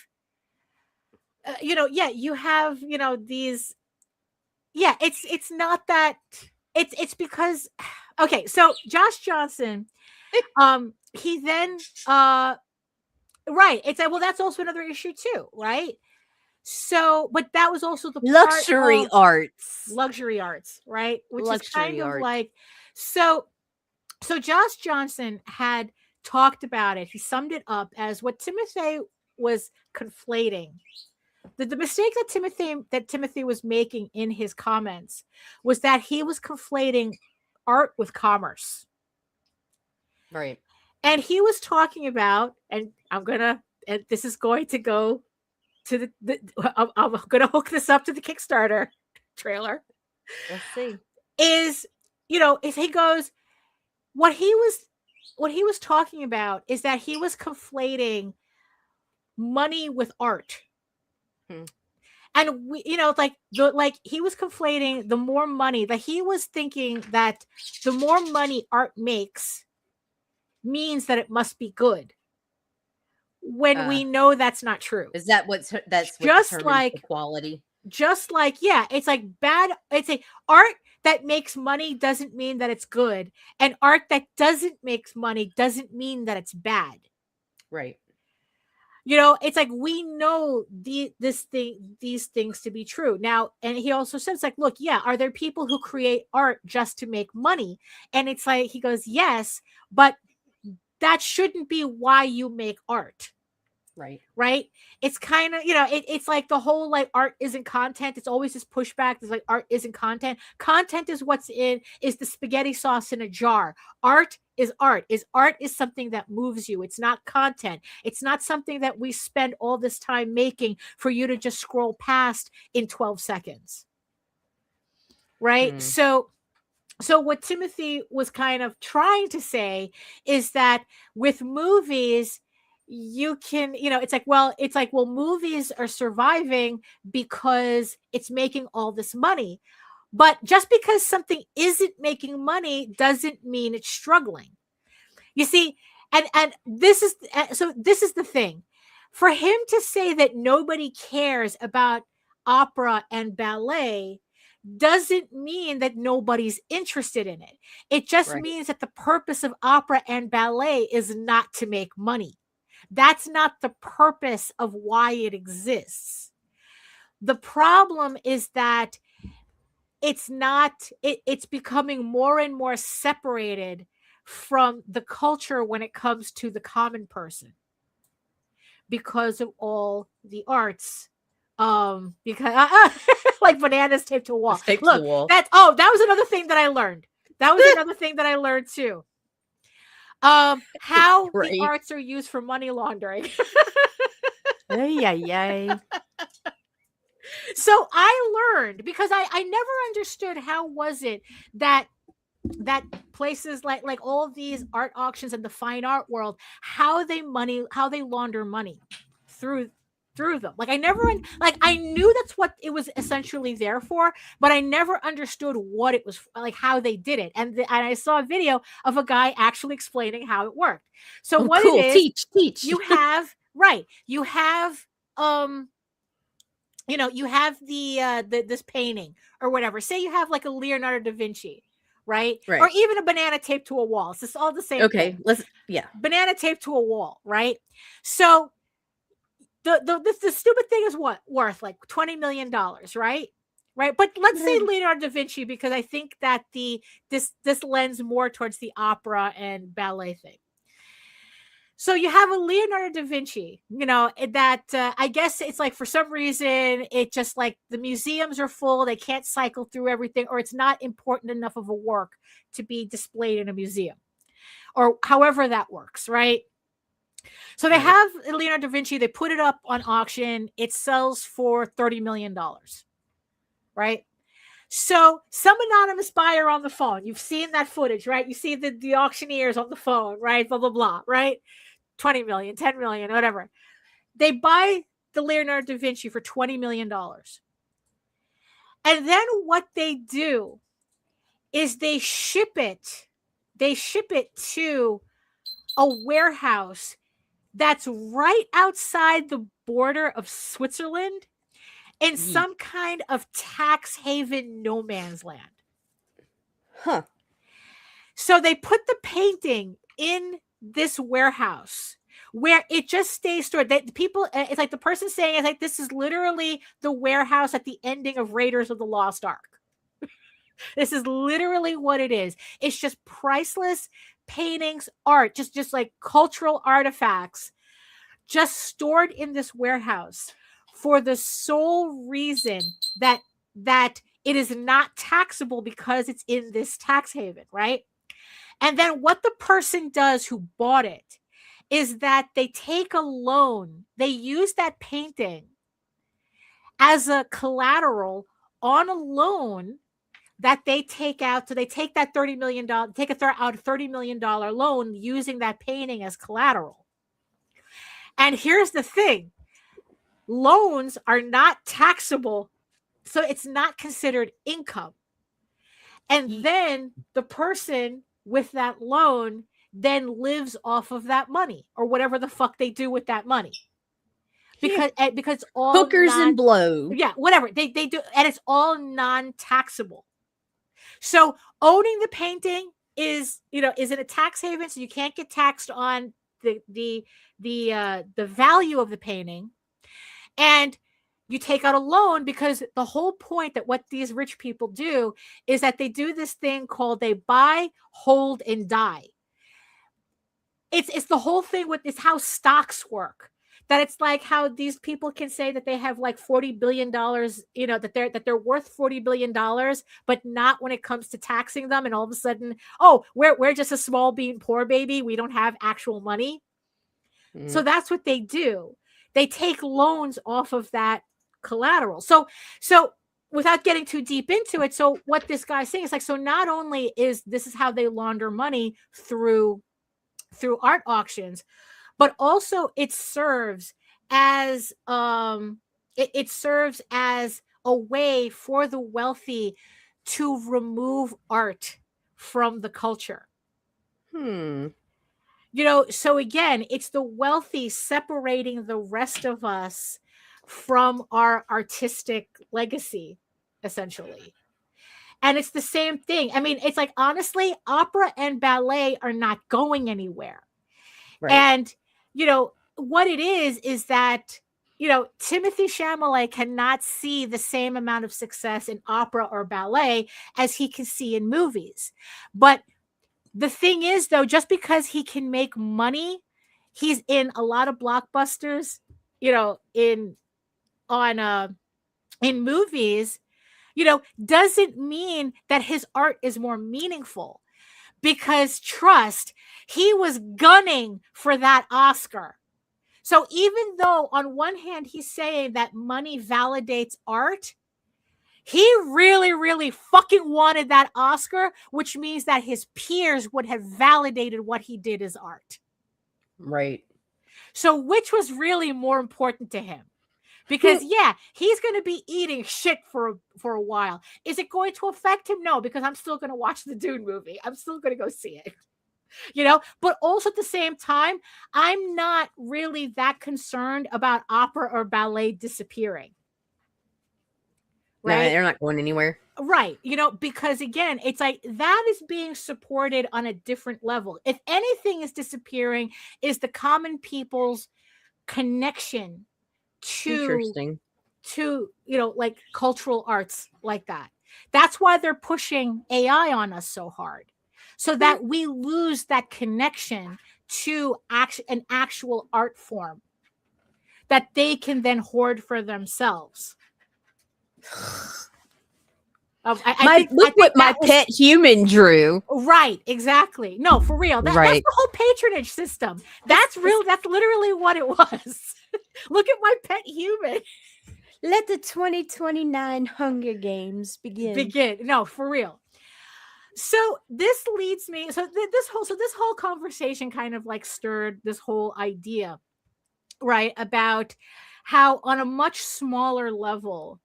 you have, these, it's not that it's because, okay. So Josh Johnson, he then, right. It's like, well, that's also another issue too. Right. So, but that was also the luxury arts, right? Which luxury is kind of arts. like, so Josh Johnson had talked about it. He summed it up as what Timothy was conflating. The mistake that Timothy was making in his comments was that he was conflating art with commerce. Right. And he was talking about, and this is going to go to I'm going to hook this up to the Kickstarter trailer. Let's see. Is he goes, what he was talking about is that he was conflating money with art. And we, like he was conflating the more money, that he was thinking that the more money art makes means that it must be good. When we know that's not true. Is that that's just like the quality? Just like, it's like it's a art that makes money doesn't mean that it's good, and art that doesn't make money doesn't mean that it's bad. Right. It's like we know these things to be true now. And he also says, like, look, are there people who create art just to make money? And it's like, he goes, yes, but that shouldn't be why you make art. Right. It's kind of, it's like the whole, like, art isn't content. It's always this pushback. It's like, art isn't content. Content is is the spaghetti sauce in a jar. Art is art. Art is something that moves you. It's not content. It's not something that we spend all this time making for you to just scroll past in 12 seconds. Right? So what Timothy was kind of trying to say is that with movies, you can, it's like, well, movies are surviving because it's making all this money. But just because something isn't making money doesn't mean it's struggling. You see, and this is the thing. For him to say that nobody cares about opera and ballet doesn't mean that nobody's interested in it. It just means that the purpose of opera and ballet is not to make money. That's not the purpose of why it exists. The problem is that it's becoming more and more separated from the culture when it comes to the common person because of all the arts. Because like bananas taped to a wall. Look, that was another thing that I learned. That was another thing that I learned too. How the arts are used for money laundering. Yay. So I learned, because I never understood how was it that places like all these art auctions in the fine art world, how they launder money through them. Like I knew that's what it was essentially there for, but I never understood what it was, like how they did it. And I saw a video of a guy actually explaining how it worked. So what cool. it is, teach. You have you have the this painting or whatever. Say you have like a Leonardo da Vinci, right? Or even a banana taped to a wall. It's just all the same. Okay, thing. Banana taped to a wall, right? So the stupid thing is what worth like $20 million, right? But let's say Leonardo da Vinci, because I think that this lends more towards the opera and ballet thing. So you have a Leonardo da Vinci, that I guess it's like for some reason, it just like the museums are full. They can't cycle through everything, or it's not important enough of a work to be displayed in a museum, or however that works, right? So they have Leonardo da Vinci. They put it up on auction. It sells for $30 million, right? So some anonymous buyer on the phone. You've seen that footage, right? You see the auctioneers on the phone, right? Blah, blah, blah, right? 20 million, 10 million, whatever. They buy the Leonardo da Vinci for $20 million. And then what they do is they ship it to a warehouse that's right outside the border of Switzerland in some kind of tax haven no man's land. Huh. So they put the painting in this warehouse where it just stays stored. It's like the person saying, it's like, this is literally the warehouse at the ending of Raiders of the Lost Ark. This is literally what it is. It's just priceless paintings, art, just like cultural artifacts, just stored in this warehouse for the sole reason that it is not taxable because it's in this tax haven, right? And then what the person does who bought it is that they take a loan. They use that painting as a collateral on a loan that they take out. So they take that $30 million, out a $30 million loan using that painting as collateral. And here's the thing. Loans are not taxable, so it's not considered income. And then the person with that loan then lives off of that money, or whatever the fuck they do with that money. Because all hookers and blow. Yeah, whatever they do, and it's all non-taxable. So owning the painting is in a tax haven, so you can't get taxed on the value of the painting. And you take out a loan because the whole point that what these rich people do is that they do this thing called they buy, hold, and die. It's the whole thing with this how stocks work. that it's like how these people can say that they have like $40 billion, you know, that they're worth $40 billion, but not when it comes to taxing them. And all of a sudden, oh, we're just a small being poor baby. We don't have actual money. So that's what they do. They take loans off of that collateral. So without getting too deep into it, so what this guy's saying is like, so not only is this is how they launder money through art auctions, but also it serves as it serves as a way for the wealthy to remove art from the culture. You know, so again, it's the wealthy separating the rest of us from our artistic legacy, essentially. And it's the same thing. I mean, it's like, honestly, opera and ballet are not going anywhere. Right. And, you know, what it is that, you know, Timothée Chalamet cannot see the same amount of success in opera or ballet as he can see in movies. But the thing is, though, just because he can make money, he's in a lot of blockbusters, you know, in movies, you know, doesn't mean that his art is more meaningful. Because trust, he was gunning for that Oscar. So even though on one hand he's saying that money validates art, he really, really fucking wanted that Oscar, which means that his peers would have validated what he did as art. Right. So which was really more important to him? Because yeah, he's going to be eating shit for a while. Is it going to affect him? No, because I'm still going to watch the Dune movie. I'm still going to go see it. You know, but also at the same time, I'm not really that concerned about opera or ballet disappearing. Right? No, they're not going anywhere. Right. You know, because again, it's like that is being supported on a different level. If anything is disappearing, is the common people's connection to, you know, like cultural arts like that. That's why they're pushing AI on us so hard, so that we lose that connection to an actual art form that they can then hoard for themselves. Look what my pet human drew. Right, exactly. No, for real. That's the whole patronage system. That's real. That's literally what it was. Look at my pet human. Let the 2029 Hunger Games begin. No, for real. So this leads me. So this whole conversation kind of like stirred this whole idea, right? About how on a much smaller level,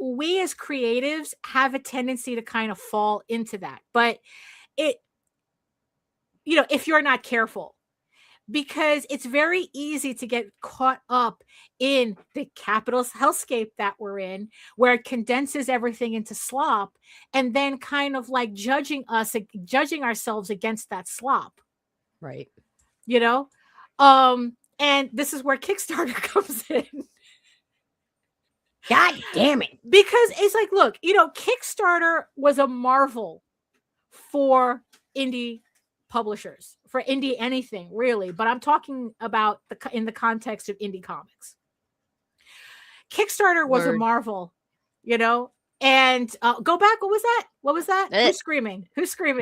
we as creatives have a tendency to kind of fall into that. But it, you know, if you're not careful, because it's very easy to get caught up in the capitalist hellscape that we're in, where it condenses everything into slop, and then kind of like judging ourselves against that slop. Right. You know? And this is where Kickstarter comes in. God damn it. Because it's like, look, you know, Kickstarter was a marvel for indie publishers, for indie anything, really. But I'm talking about in the context of indie comics. Kickstarter was a marvel, you know? And go back. What was that? Who's screaming?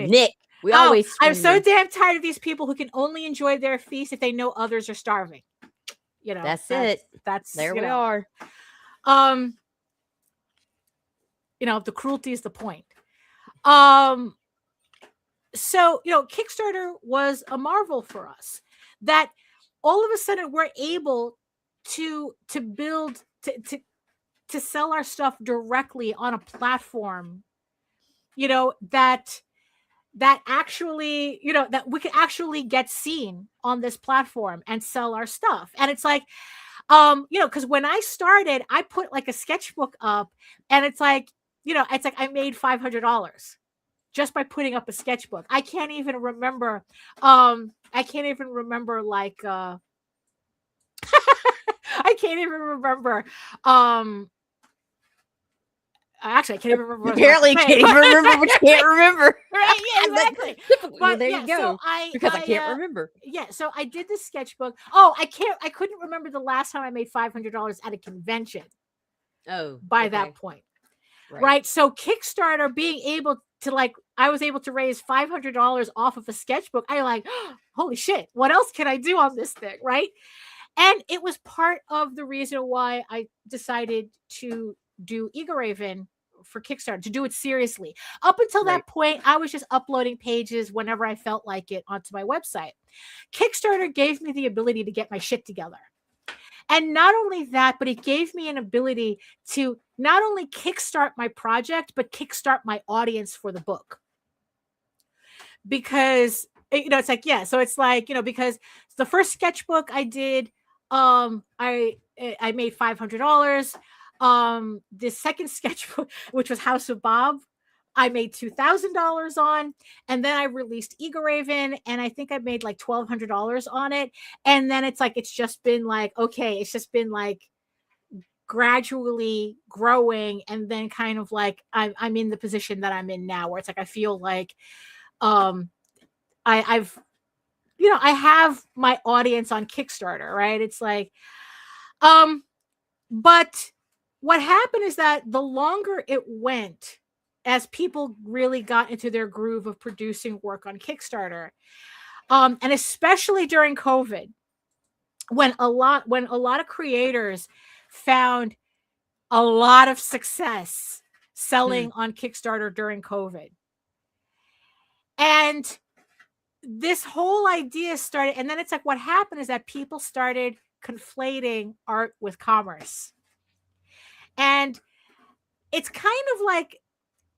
Nick. We always I'm so damn tired of these people who can only enjoy their feast if they know others are starving. You know, that's it. That's there we are. You know, the cruelty is the point. So, you know, Kickstarter was a marvel for us, that all of a sudden we're able to build, to sell our stuff directly on a platform, you know, that actually, you know, that we can actually get seen on this platform and sell our stuff. And it's like, you know, because when I started, I put like a sketchbook up, and it's like, you know, it's like I made $500 just by putting up a sketchbook. I can't even remember like I can't even remember Actually, I can't even remember. Apparently, can't even remember what you can't remember. Right? Yeah, exactly. But there you go. So because I can't remember. Yeah, so I did the sketchbook. I couldn't remember the last time I made $500 at a convention. Oh, by that point. Right. So Kickstarter being able to I was able to raise $500 off of a sketchbook. I holy shit, what else can I do on this thing? Right. And it was part of the reason why I decided to do Egoraven for Kickstarter, to do it seriously. Up until that point, I was just uploading pages whenever I felt like it onto my website. Kickstarter gave me the ability to get my shit together. And not only that, but it gave me an ability to not only kickstart my project, but kickstart my audience for the book. Because, it's so it's because the first sketchbook I did, I made $500. The second sketchbook, which was House of Bob, I made $2,000 on, and then I released Egoraven, and I think I made $1,200 on it. And then it's just been it's just been gradually growing, and then kind of I'm in the position that I'm in now, where it's I feel I've I have my audience on Kickstarter, right? It's but what happened is that the longer it went, as people really got into their groove of producing work on Kickstarter, and especially during COVID, when a lot of creators found a lot of success selling on Kickstarter during COVID. And this whole idea started, and then it's what happened is that people started conflating art with commerce. And it's kind of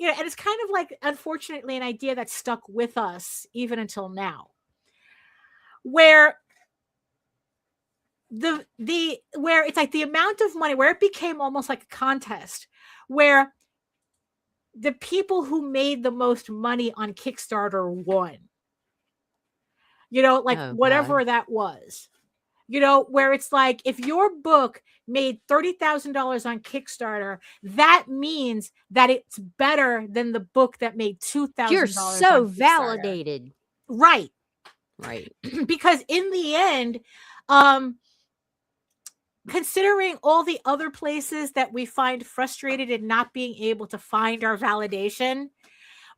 and it's kind of unfortunately, an idea that stuck with us even until now, where where it's the amount of money, where it became almost like a contest, where the people who made the most money on Kickstarter won. Whatever that was. Where it's if your book made $30,000 on Kickstarter, that means that it's better than the book that made $2,000. You're so validated. Right. Because in the end, considering all the other places that we find frustrated in not being able to find our validation,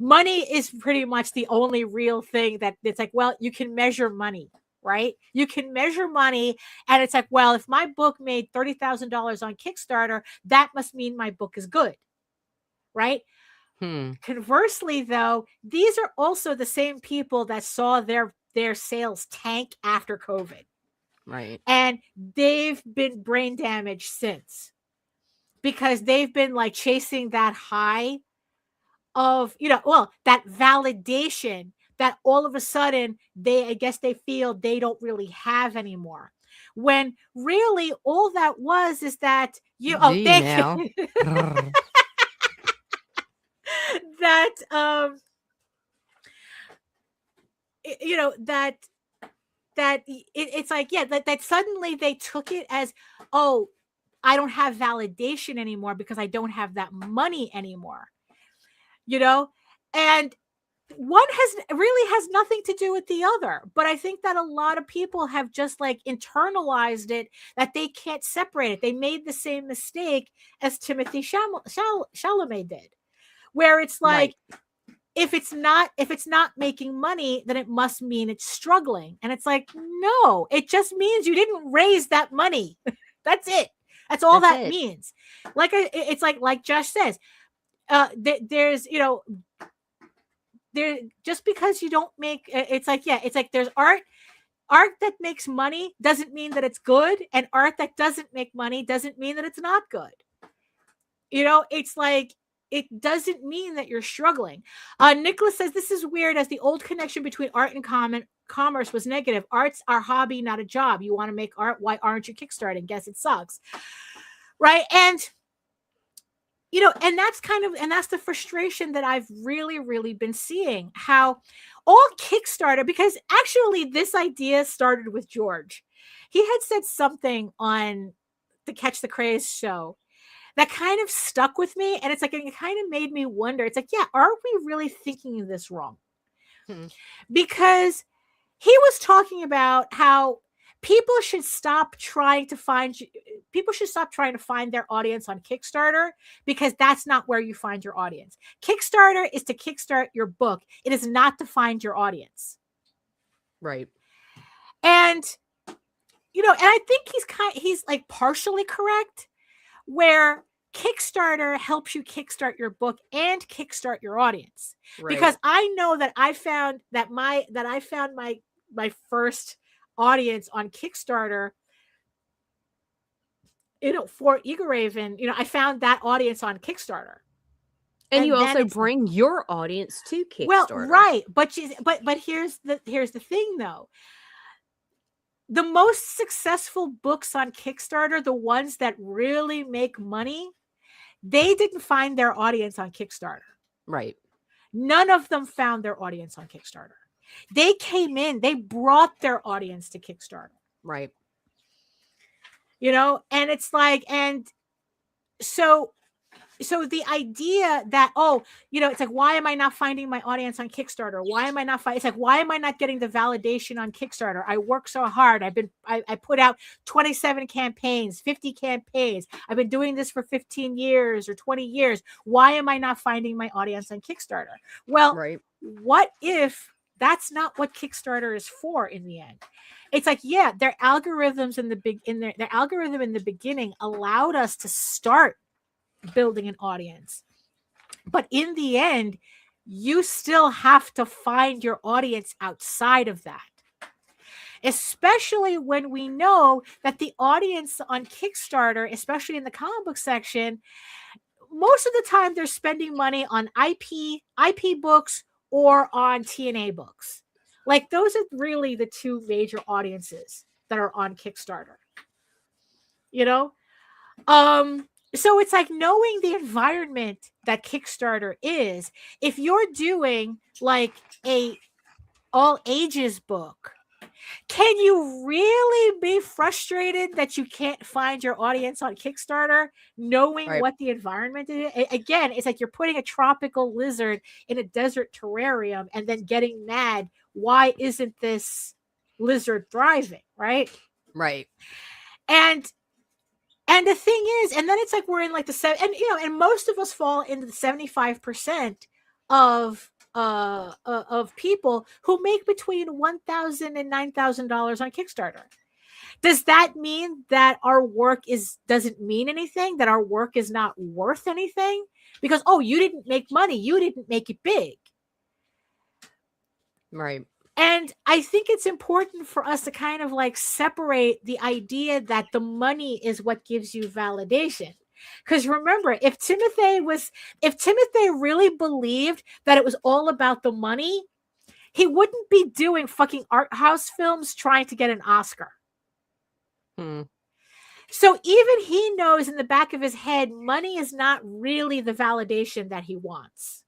money is pretty much the only real thing that it's you can measure money. Right? You can measure money, and it's if my book made $30,000 on Kickstarter, that must mean my book is good. Right? Conversely, though, these are also the same people that saw their sales tank after COVID. Right. And they've been brain damaged since, because they've been chasing that high of, that validation that all of a sudden I guess they feel they don't really have anymore. When really all that was is that that that suddenly they took it as, oh, I don't have validation anymore because I don't have that money anymore. And one has nothing to do with the other, but I think that a lot of people have just internalized it, that they can't separate it. They made the same mistake as Timothy Chalamet did, where it's if it's not making money, then it must mean it's struggling. And it's no, it just means you didn't raise that money. That's it. That's all that means. It's like Josh says, there's there, just because you don't make, it's there's art that makes money doesn't mean that it's good, and art that doesn't make money doesn't mean that it's not good. It's it doesn't mean that you're struggling. Nicholas says, this is weird, as the old connection between art and commerce was negative. Art's our hobby, not a job. You want to make art, why aren't you kickstarting? Guess it sucks. Right? And and that's the frustration that I've really, really been seeing, how all Kickstarter, because actually this idea started with George. He had said something on the Catch the Craze show that kind of stuck with me. And it's like, it kind of made me wonder. It's like, yeah, are we really thinking this wrong? Because he was talking about how people should stop trying to find their audience on Kickstarter, because that's not where you find your audience. Kickstarter is to kickstart your book. It is not to find your audience. Right. And, you know, and I think he's like partially correct, where Kickstarter helps you kickstart your book and kickstart your audience. Right. Because I know that I found my first audience on Kickstarter, you know, for Egoraven, you know, I found that audience on Kickstarter. And you also bring your audience to Kickstarter. Well, right. But here's the thing though. The most successful books on Kickstarter, the ones that really make money, they didn't find their audience on Kickstarter. Right. None of them found their audience on Kickstarter. They came in, they brought their audience to Kickstarter. Right. You know, and it's like, and so the idea that, oh, you know, it's like, why am I not finding my audience on Kickstarter? Why am I not it's like, why am I not getting the validation on Kickstarter? I work so hard. I put out 27 campaigns, 50 campaigns. I've been doing this for 15 years or 20 years. Why am I not finding my audience on Kickstarter? Well, right. What if that's not what Kickstarter is for in the end? It's like, yeah, their algorithms their algorithm in the beginning allowed us to start building an audience. But in the end, you still have to find your audience outside of that. Especially when we know that the audience on Kickstarter, especially in the comic book section, most of the time they're spending money on IP books or on TNA books. Like, those are really the two major audiences that are on Kickstarter. You know? So it's like, knowing the environment that Kickstarter is, if you're doing like a all ages book, can you really be frustrated that you can't find your audience on Kickstarter, knowing right. what the environment is? Again, it's like you're putting a tropical lizard in a desert terrarium and then getting mad. Why isn't this lizard thriving? Right. Right. And the thing is, and then it's like, we're in like and most of us fall into the 75% of people who make between $1,000 and $9,000 on Kickstarter. Does that mean that our work doesn't mean anything? That our work is not worth anything? Because, oh, you didn't make money, you didn't make it big. Right. And I think it's important for us to kind of like separate the idea that the money is what gives you validation. Because remember, if Timothy really believed that it was all about the money, he wouldn't be doing fucking art house films trying to get an Oscar. So even he knows in the back of his head, money is not really the validation that he wants.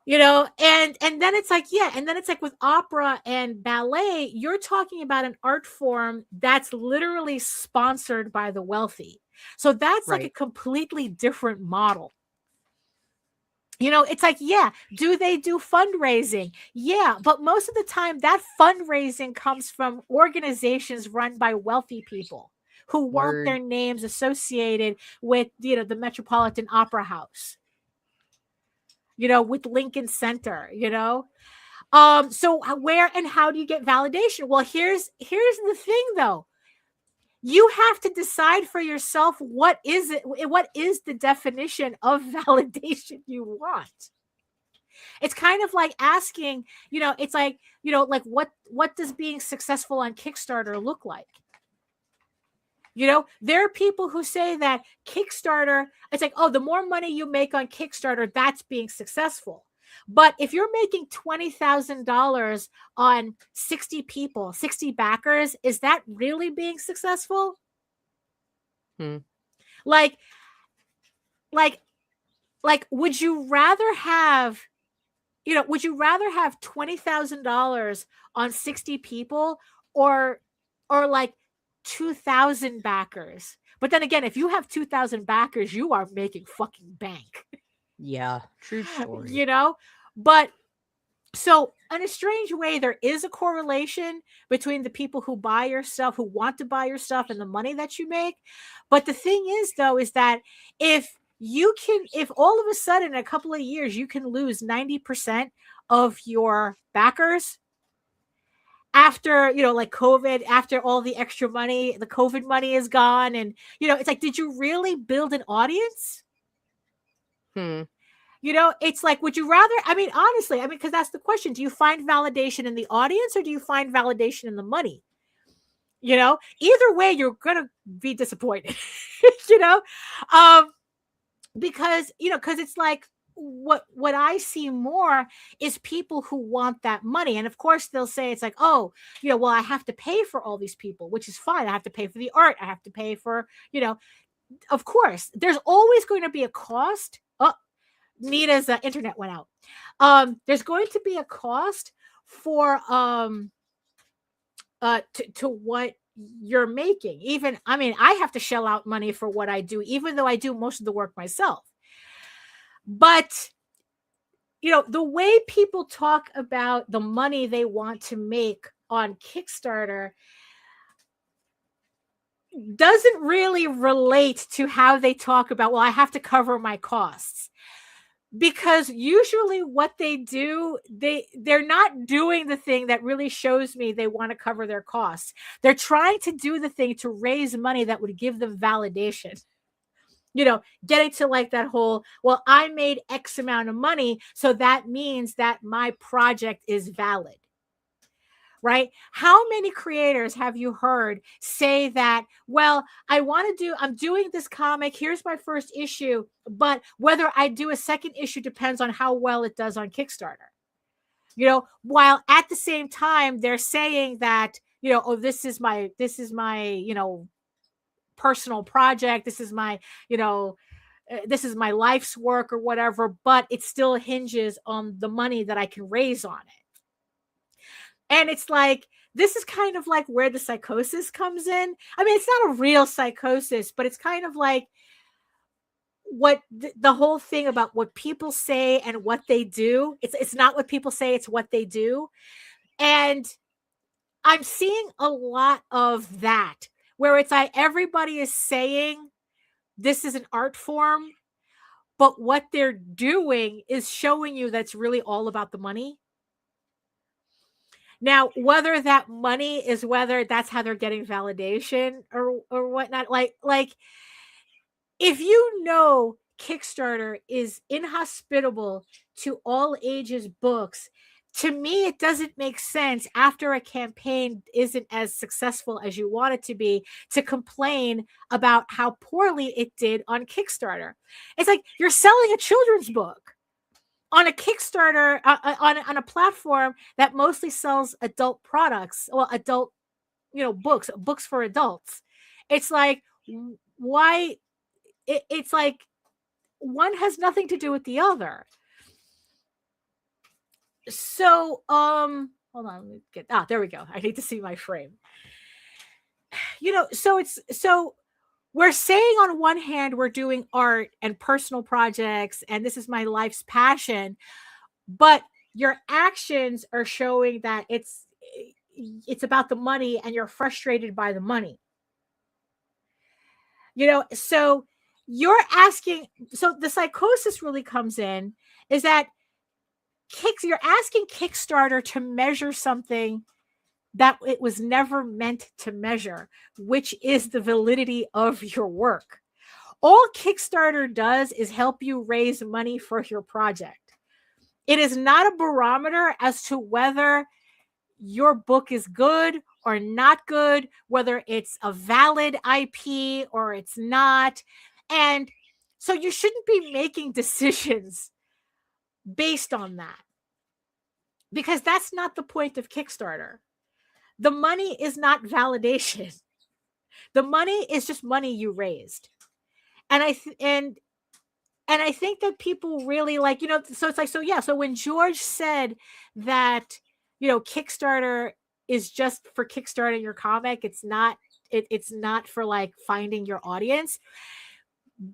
You know, and then it's like, yeah, and then it's like with opera and ballet, you're talking about an art form that's literally sponsored by the wealthy. So that's right. Like a completely different model. You know, it's like, yeah, do they do fundraising? Yeah, but most of the time that fundraising comes from organizations run by wealthy people who want their names associated with, you know, the Metropolitan Opera House. You know, with Lincoln Center, you know. So where and how do you get validation? Well, here's the thing though. You have to decide for yourself, what is the definition of validation you want? It's kind of like asking, you know, it's like, you know, like what does being successful on Kickstarter look like? You know, there are people who say that Kickstarter, it's like, oh, the more money you make on Kickstarter, that's being successful. But if you're making $20,000 on 60 people, 60 backers, is that really being successful? Like, would you rather have $20,000 on 60 people or like 2,000 backers. But then again, if you have 2,000 backers, you are making fucking bank. Yeah, true story. You know? But so in a strange way, there is a correlation between the people who buy your stuff, who want to buy your stuff, and the money that you make. But the thing is, though, is that if all of a sudden in a couple of years, you can lose 90% of your backers after, like COVID, after all the extra money, the COVID money is gone. And, it's like, did you really build an audience? It's like, would you rather, honestly, because that's the question. Do you find validation in the audience or do you find validation in the money? Either way, you're going to be disappointed, because it's like, what I see more is people who want that money. And of course they'll say, it's like, oh, well, I have to pay for all these people, which is fine. I have to pay for the art. I have to pay for, of course, there's always going to be a cost. Oh, Nita's internet went out. There's going to be a cost for to what you're making. Even, I have to shell out money for what I do, even though I do most of the work myself. But, the way people talk about the money they want to make on Kickstarter doesn't really relate to how they talk about, well, I have to cover my costs. Because usually what they do, they're not doing the thing that really shows me they want to cover their costs. They're trying to do the thing to raise money that would give them validation. Getting to like that whole, well, I made X amount of money, so that means that my project is valid. Right? How many creators have you heard say that, well, I'm doing this comic, here's my first issue, but whether I do a second issue depends on how well it does on Kickstarter. While at the same time, they're saying that, oh, this is my, personal project. This is my, this is my life's work or whatever, but it still hinges on the money that I can raise on it. And it's like, this is kind of like where the psychosis comes in. It's not a real psychosis, but it's kind of like what the whole thing about what people say and what they do. It's not what people say, it's what they do. And I'm seeing a lot of that, where it's like everybody is saying this is an art form, but what they're doing is showing you that's really all about the money. Now, whether that money is whether that's how they're getting validation or whatnot, like if Kickstarter is inhospitable to all ages books, to me, it doesn't make sense after a campaign isn't as successful as you want it to be to complain about how poorly it did on Kickstarter. It's like you're selling a children's book on a Kickstarter, on a platform that mostly sells adult products, or adult, books for adults. It's like, why? It's like one has nothing to do with the other. So, hold on, let me there we go. I need to see my frame. So we're saying on one hand, we're doing art and personal projects, and this is my life's passion, but your actions are showing that it's about the money and you're frustrated by the money. So you're asking, so the psychosis really comes in is that you're asking Kickstarter to measure something that it was never meant to measure, which is the validity of your work. All Kickstarter does is help you raise money for your project. It is not a barometer as to whether your book is good or not good, whether it's a valid IP or it's not. And so you shouldn't be making decisions based on that, because that's not the point of Kickstarter. The money is not validation. The money is just money you raised. And I think that people really like, so it's like, so when George said that, Kickstarter is just for kickstarting your comic, it's not it's not for like finding your audience.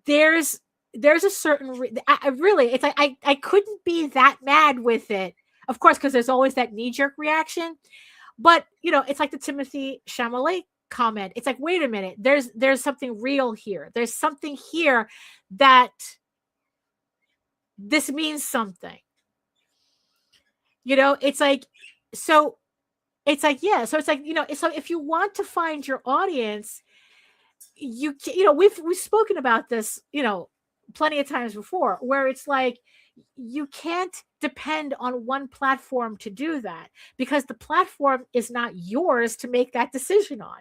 There's a certain I really, it's like I couldn't be that mad with it, of course, because there's always that knee-jerk reaction. But it's like the Timothy Chalamet comment. It's like, wait a minute, there's something real here. There's something here that this means something. It's like, so it's like, yeah. So it's like, so if you want to find your audience, we've spoken about this, plenty of times before, where it's like, you can't depend on one platform to do that, because the platform is not yours to make that decision on.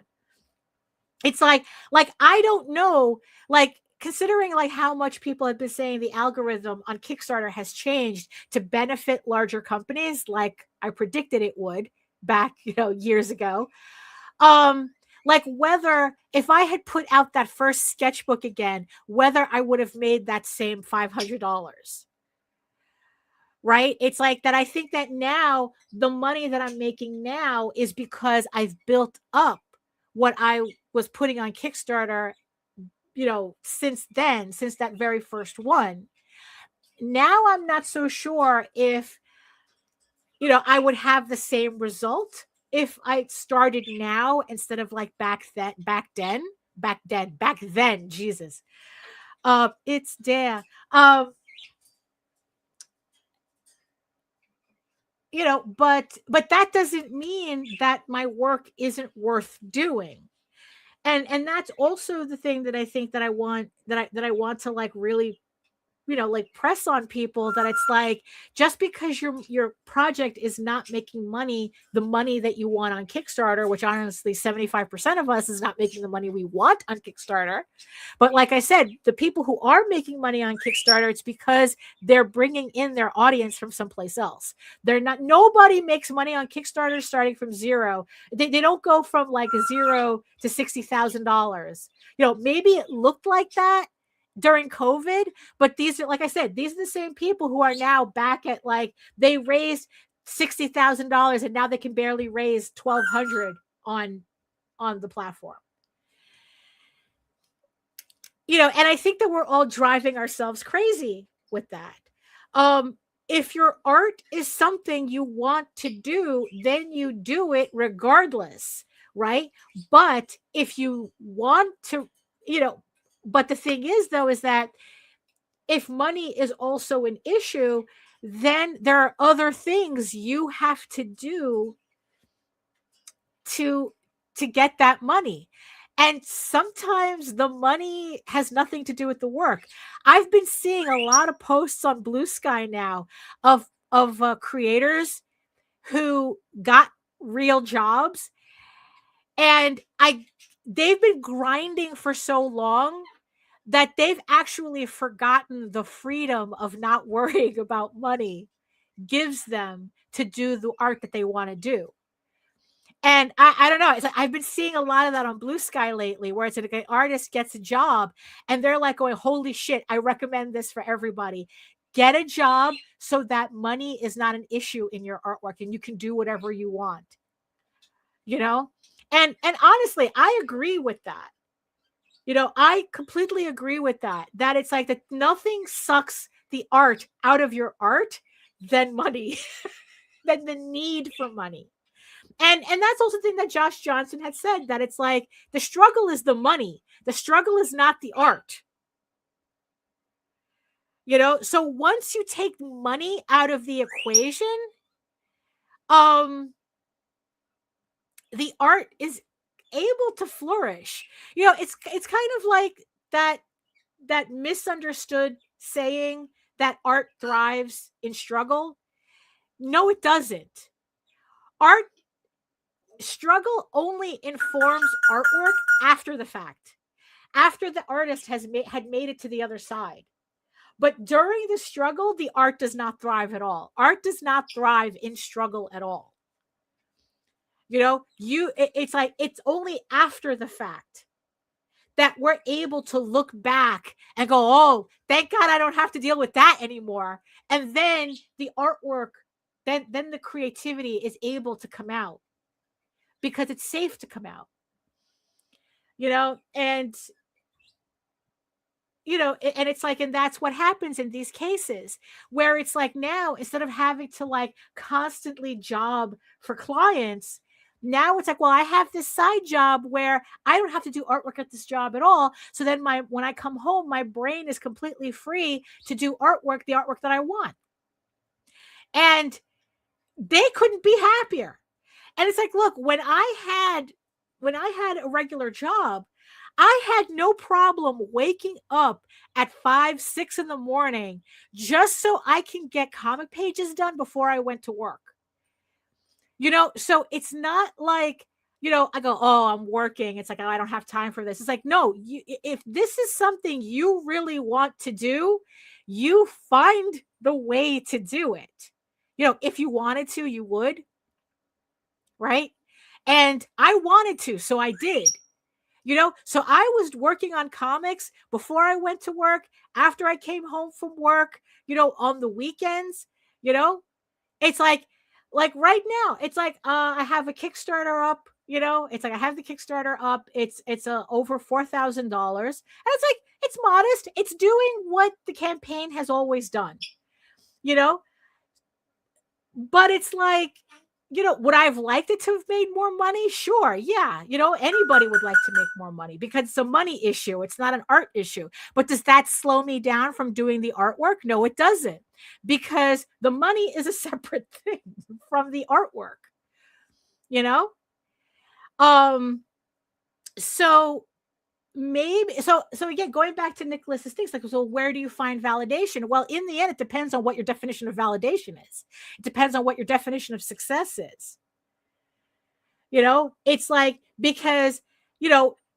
It's like I don't know, like, considering like how much people have been saying the algorithm on Kickstarter has changed to benefit larger companies, like I predicted it would back, years ago. Like, whether if I had put out that first sketchbook again, whether I would have made that same $500. Right? It's like that. I think that now the money that I'm making now is because I've built up what I was putting on Kickstarter, since that very first one. Now I'm not so sure if, I would have the same result if I started now instead of like back then, Jesus. It's there. But that doesn't mean that my work isn't worth doing. And that's also the thing that I think that I want to like really, like press on people, that it's like, just because your project is not making money, the money that you want on Kickstarter, which honestly 75% of us is not making the money we want on Kickstarter. But like I said, the people who are making money on Kickstarter, it's because they're bringing in their audience from someplace else. Nobody makes money on Kickstarter starting from zero. They don't go from like $0 to $60,000. Maybe it looked like that during COVID, but these are, like I said, these are the same people who are now back at, like, they raised $60,000 and now they can barely raise $1,200 on the platform. And I think that we're all driving ourselves crazy with that. If your art is something you want to do, then you do it regardless, right? But if you want to, but the thing is, though, is that if money is also an issue, then there are other things you have to do to get that money. And sometimes the money has nothing to do with the work. I've been seeing a lot of posts on Blue Sky now of creators who got real jobs, and they've been grinding for so long that they've actually forgotten the freedom of not worrying about money gives them to do the art that they want to do. And I don't know. It's like, I've been seeing a lot of that on Blue Sky lately, where it's like an artist gets a job and they're like going, holy shit, I recommend this for everybody. Get a job so that money is not an issue in your artwork and you can do whatever you want. And honestly, I agree with that. I completely agree with that it's like that nothing sucks the art out of your art than money, than the need for money. And that's also the thing that Josh Johnson had said, that it's like the struggle is the money. The struggle is not the art. So once you take money out of the equation, the art is able to flourish. It's kind of like that misunderstood saying that art thrives in struggle. No, it doesn't. Struggle only informs artwork after the fact, after the artist had made it to the other side. But during the struggle, the art does not thrive at all. Art does not thrive in struggle at all. It's like, it's only after the fact that we're able to look back and go, oh, thank God I don't have to deal with that anymore. And then the artwork, then the creativity is able to come out because it's safe to come out. and and it's like, and that's what happens in these cases where it's like, now instead of having to like constantly job for clients, now it's like, well, I have this side job where I don't have to do artwork at this job at all. So then when I come home, my brain is completely free to do the artwork that I want. And they couldn't be happier. And it's like, look, when I had a regular job, I had no problem waking up at 5, 6 in the morning just so I can get comic pages done before I went to work. So it's not like, I go, oh, I'm working. It's like, oh, I don't have time for this. It's like, no, if this is something you really want to do, you find the way to do it. If you wanted to, you would. Right. And I wanted to, so I did. So I was working on comics before I went to work, after I came home from work, on the weekends, it's like right now, it's like, I have a Kickstarter up, it's like, I have the Kickstarter up. It's over $4,000. And it's like, it's modest. It's doing what the campaign has always done, but it's like, would I have liked it to have made more money? Sure. Yeah. Anybody would like to make more money because it's a money issue. It's not an art issue. But does that slow me down from doing the artwork? No, it doesn't, because the money is a separate thing from the artwork, So maybe, so again, going back to Nicholas's things, like, so where do you find validation? Well, in the end, it depends on what your definition of validation is. It depends on what your definition of success is. It's like, because,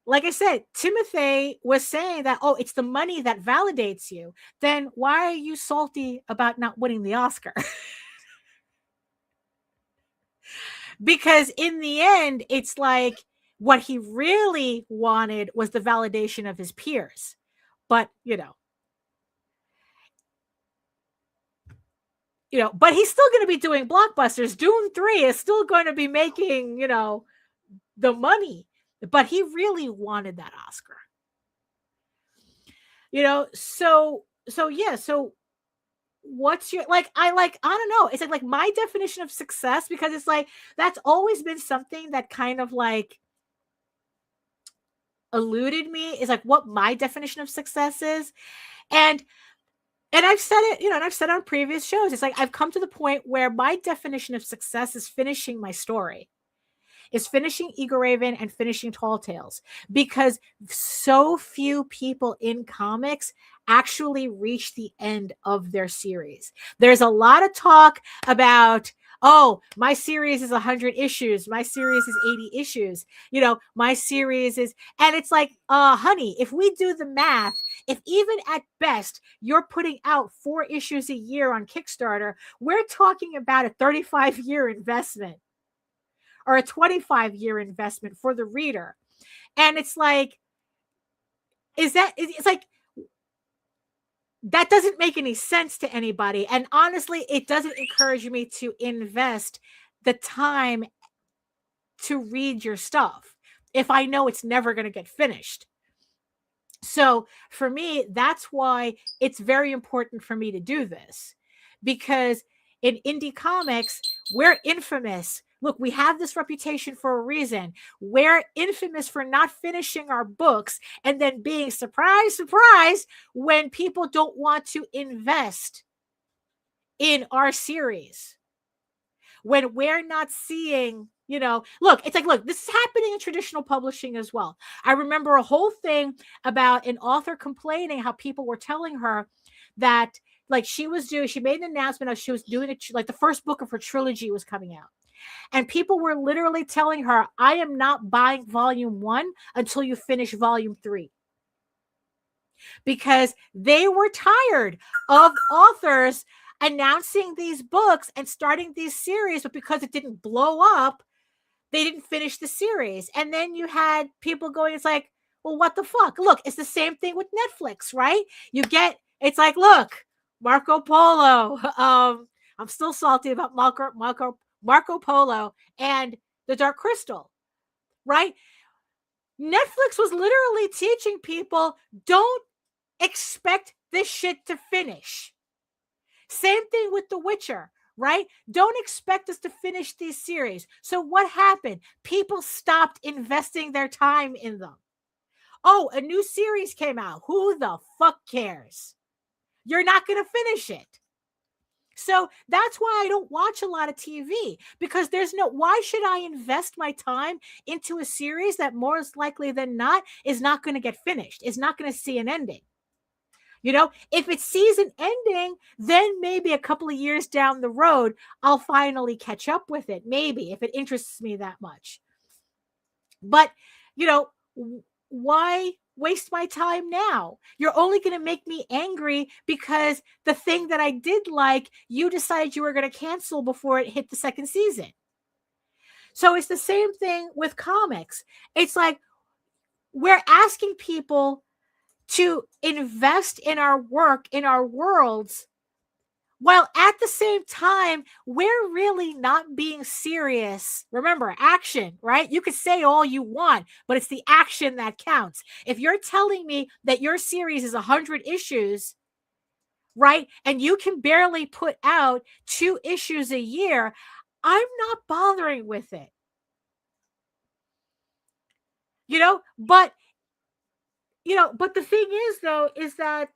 like I said, Timothy was saying that, oh, it's the money that validates you. Then why are you salty about not winning the Oscar? Because in the end, it's like, what he really wanted was the validation of his peers. But, but he's still going to be doing blockbusters. Dune 3 is still going to be making, the money. But he really wanted that Oscar. So yeah. So what's your, I don't know. It's like my definition of success, because it's like, that's always been something that kind of like eluded me, is like what my definition of success is. And I've said it, and I've said on previous shows, it's like, I've come to the point where my definition of success is finishing my story, is finishing Egoraven and finishing Tall Tales, because so few people in comics actually reach the end of their series. There's a lot of talk about, oh, my series is 100 issues. My series is 80 issues. My series is, and it's like, honey, if we do the math, if even at best you're putting out 4 issues a year on Kickstarter, we're talking about a 35-year investment or a 25-year investment for the reader. And it's like, it's like, that doesn't make any sense to anybody. And honestly, it doesn't encourage me to invest the time to read your stuff if I know it's never going to get finished. So for me, that's why it's very important for me to do this, because in indie comics, we're infamous. Look, we have this reputation for a reason. We're infamous for not finishing our books and then being surprised when people don't want to invest in our series. When we're not seeing, look, it's like, look, this is happening in traditional publishing as well. I remember a whole thing about an author complaining how people were telling her that, like, she made an announcement of she was doing it, like the first book of her trilogy was coming out. And people were literally telling her, I am not buying volume 1 until you finish volume 3. Because they were tired of authors announcing these books and starting these series, but because it didn't blow up, they didn't finish the series. And then you had people going, it's like, well, what the fuck? Look, it's the same thing with Netflix, right? It's like, look, Marco Polo. I'm still salty about Marco Polo and the Dark Crystal, right? Netflix was literally teaching people, don't expect this shit to finish. Same thing with The Witcher, right? Don't expect us to finish these series. So what happened? People stopped investing their time in them. Oh, a new series came out. Who the fuck cares? You're not going to finish it. So that's why I don't watch a lot of TV, because why should I invest my time into a series that more likely than not is not going to get finished, is not going to see an ending? If it sees an ending, then maybe a couple of years down the road, I'll finally catch up with it. Maybe if it interests me that much. But, why waste my time now? You're only going to make me angry because the thing that I did like, you decided you were going to cancel before it hit the second season. So it's the same thing with comics. It's like we're asking people to invest in our work, in our worlds, while at the same time, we're really not being serious. Remember, action, right? You could say all you want, but it's the action that counts. If you're telling me that your series is 100 issues, right, and you can barely put out 2 issues a year, I'm not bothering with it. But the thing is, though, is that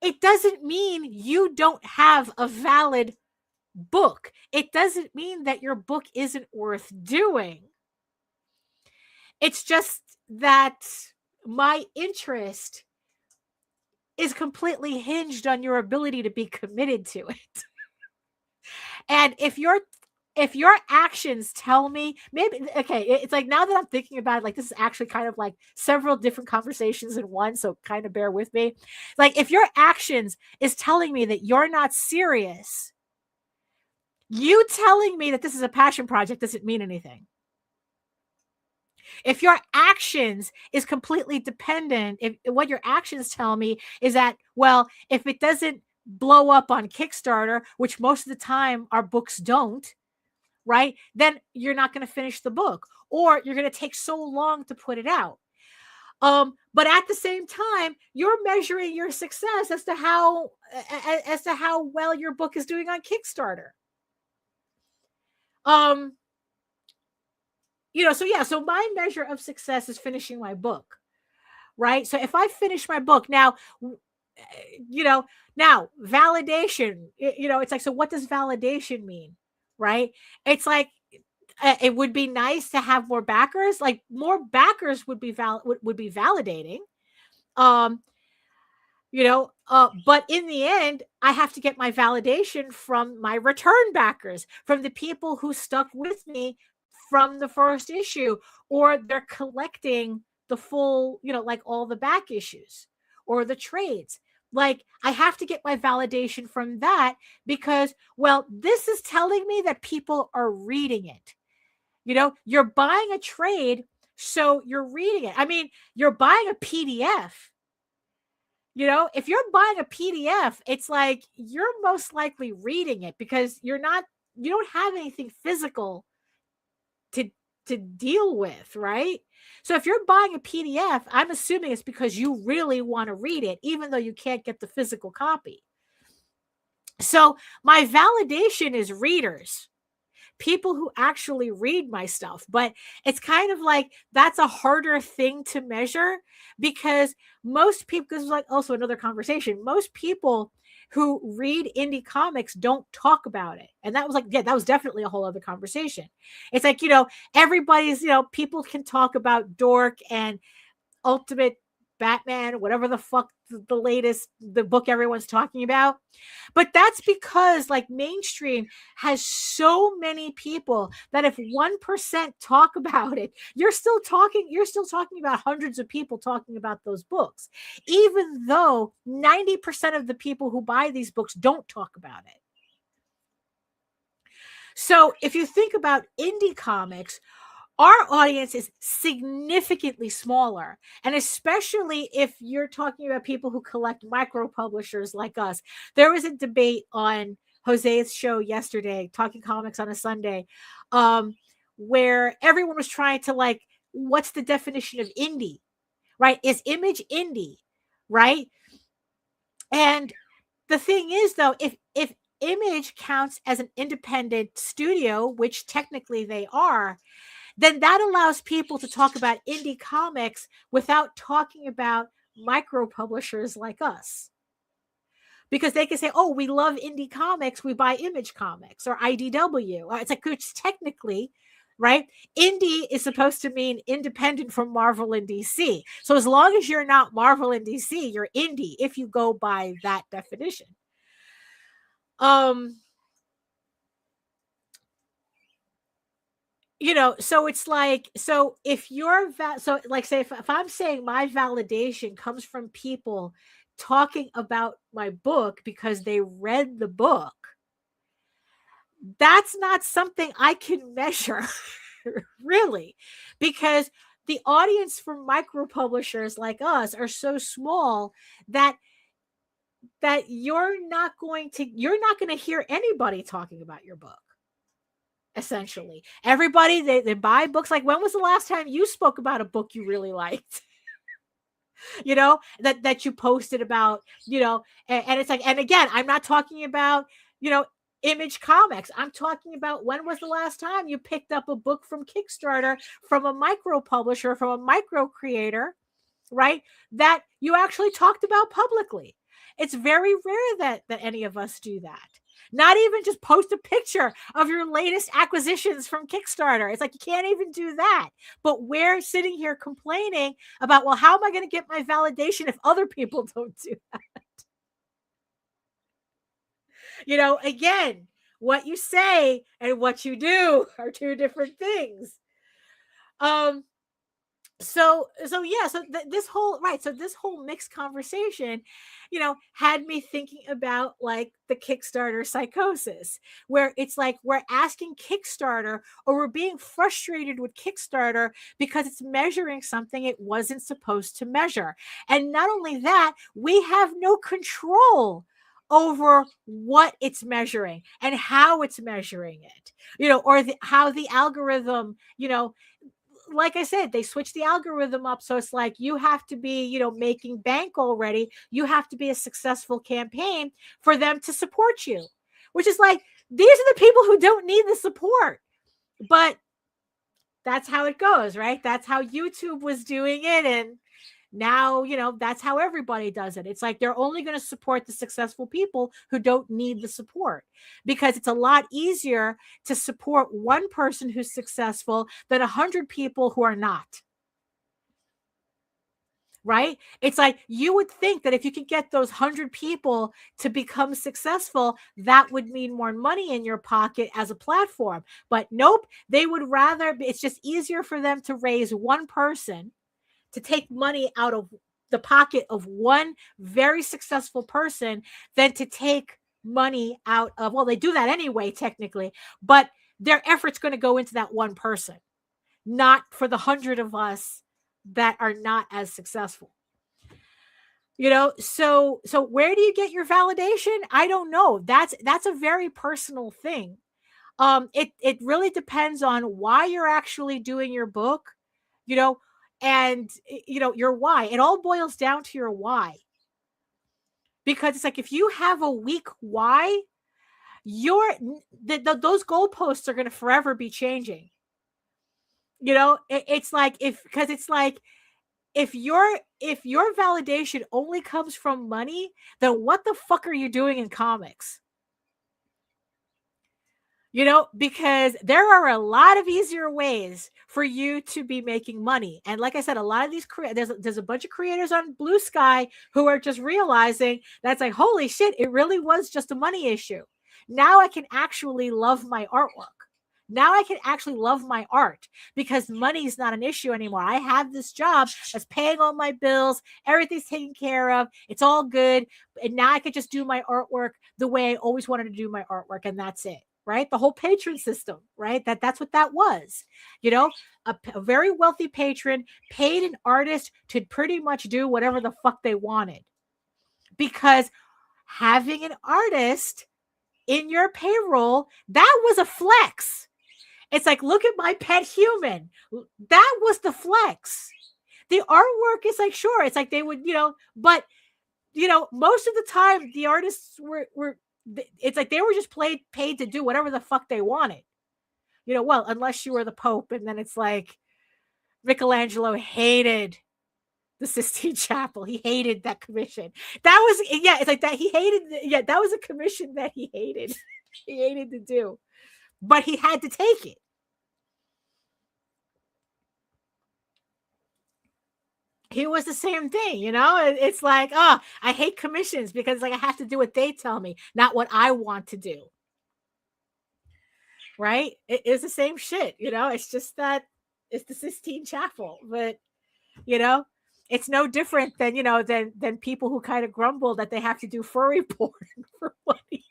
it doesn't mean you don't have a valid book. It doesn't mean that your book isn't worth doing. It's just that my interest is completely hinged on your ability to be committed to it. And if your actions tell me, maybe, okay, it's like, now that I'm thinking about it, like, this is actually kind of like several different conversations in one, so kind of bear with me. Like, if your actions is telling me that you're not serious, you telling me that this is a passion project doesn't mean anything. If your actions is completely dependent, if what your actions tell me is that, well, if it doesn't blow up on Kickstarter, which most of the time our books don't, right, then you're not going to finish the book, or you're going to take so long to put it out. But at the same time, you're measuring your success as to how well your book is doing on Kickstarter. So my measure of success is finishing my book, right? So if I finish my book now, now validation, it's like, so what does validation mean? Right? It's like, it would be nice to have more backers. Like, more backers would be validating. But in the end, I have to get my validation from my return backers, from the people who stuck with me from the first issue, or they're collecting the full, like all the back issues or the trades. Like, I have to get my validation from that, because, well, this is telling me that people are reading it. You're buying a trade, so you're reading it. I mean, you're buying a PDF. If you're buying a PDF, it's like you're most likely reading it, because you don't have anything physical to deal with, right? So if you're buying a PDF, I'm assuming it's because you really want to read it, even though you can't get the physical copy. So my validation is readers, people who actually read my stuff. But it's kind of like, that's a harder thing to measure, because most people, this is like also another conversation, most people who read indie comics don't talk about it. And that was like, that was definitely a whole other conversation. It's like, everybody's, people can talk about Dork and Ultimate Batman, whatever the fuck the book everyone's talking about. But that's because, like, mainstream has so many people that if 1% talk about it, you're still talking about hundreds of people talking about those books, even though 90% of the people who buy these books don't talk about it. So if you think about indie comics, our audience is significantly smaller. And especially if you're talking about people who collect micro publishers like us. There was a debate on Jose's show yesterday, Talking Comics on a Sunday, where everyone was trying to, like, what's the definition of indie, right? Is Image indie, right? And the thing is, though, if Image counts as an independent studio, which technically they are, then that allows people to talk about indie comics without talking about micro publishers like us. Because they can say, oh, we love indie comics, we buy Image Comics or IDW. It's like, it's technically, right? Indie is supposed to mean independent from Marvel and DC. So as long as you're not Marvel and DC, you're indie if you go by that definition. So it's like, so if you're, so like, say, if I'm saying my validation comes from people talking about my book because they read the book, that's not something I can measure, really, because the audience for micro publishers like us are so small that you're not going to hear anybody talking about your book. Essentially, everybody, they buy books. Like, when was the last time you spoke about a book you really liked? That you posted about, and it's like, and again, I'm not talking about, Image Comics. I'm talking about, when was the last time you picked up a book from Kickstarter from a micro publisher, from a micro creator, right? That you actually talked about publicly. It's very rare that any of us do that. Not even just post a picture of your latest acquisitions from Kickstarter. It's like, you can't even do that. But we're sitting here complaining about, well, how am I going to get my validation if other people don't do that? Again, what you say and what you do are two different things. So this whole mixed conversation, had me thinking about, like, the Kickstarter psychosis, where it's like we're asking Kickstarter, or we're being frustrated with Kickstarter because it's measuring something it wasn't supposed to measure. And not only that, we have no control over what it's measuring and how it's measuring it, or how the algorithm, like I said, they switched the algorithm up. So it's like, you have to be, making bank already. You have to be a successful campaign for them to support you, which is like, these are the people who don't need the support. But that's how it goes, right? That's how YouTube was doing it. And now, that's how everybody does it. It's like, they're only going to support the successful people who don't need the support, because it's a lot easier to support one person who's successful than 100 people who are not. Right? It's like, you would think that if you could get those 100 people to become successful, that would mean more money in your pocket as a platform. But nope, they would rather, it's just easier for them to raise one person, to take money out of the pocket of one very successful person, than to take money out of, well, they do that anyway, technically, but their effort's going to go into that one person, not for the 100 of us that are not as successful. So where do you get your validation? I don't know. That's a very personal thing. It really depends on why you're actually doing your book, and your why. It all boils down to your why. Because it's like, if you have a weak why, those goalposts are going to forever be changing. It's like, if your validation only comes from money, then what the fuck are you doing in comics? Because there are a lot of easier ways for you to be making money. And like I said, a lot of these there's a bunch of creators on Blue Sky who are just realizing that's like, holy shit, it really was just a money issue. Now I can actually love my artwork. Now I can actually love my art, because money is not an issue anymore. I have this job that's paying all my bills. Everything's taken care of. It's all good. And now I can just do my artwork the way I always wanted to do my artwork. And that's it. Right? The whole patron system, right? That's what that was. A very wealthy patron paid an artist to pretty much do whatever the fuck they wanted, because having an artist in your payroll, that was a flex. It's like, look at my pet human. That was the flex. The artwork is like, sure, it's like they would, but most of the time the artists were it's like they were just paid to do whatever the fuck they wanted. Well, unless you were the Pope, and then it's like Michelangelo hated the Sistine Chapel. He hated that commission. That was, it's like that. He hated, that was a commission that he hated. He hated to do, but he had to take it. He was the same thing, it's like, I hate commissions because like I have to do what they tell me, not what I want to do. Right? It is the same shit, it's just that it's the Sistine Chapel, but it's no different than, than people who kind of grumble that they have to do furry porn for money.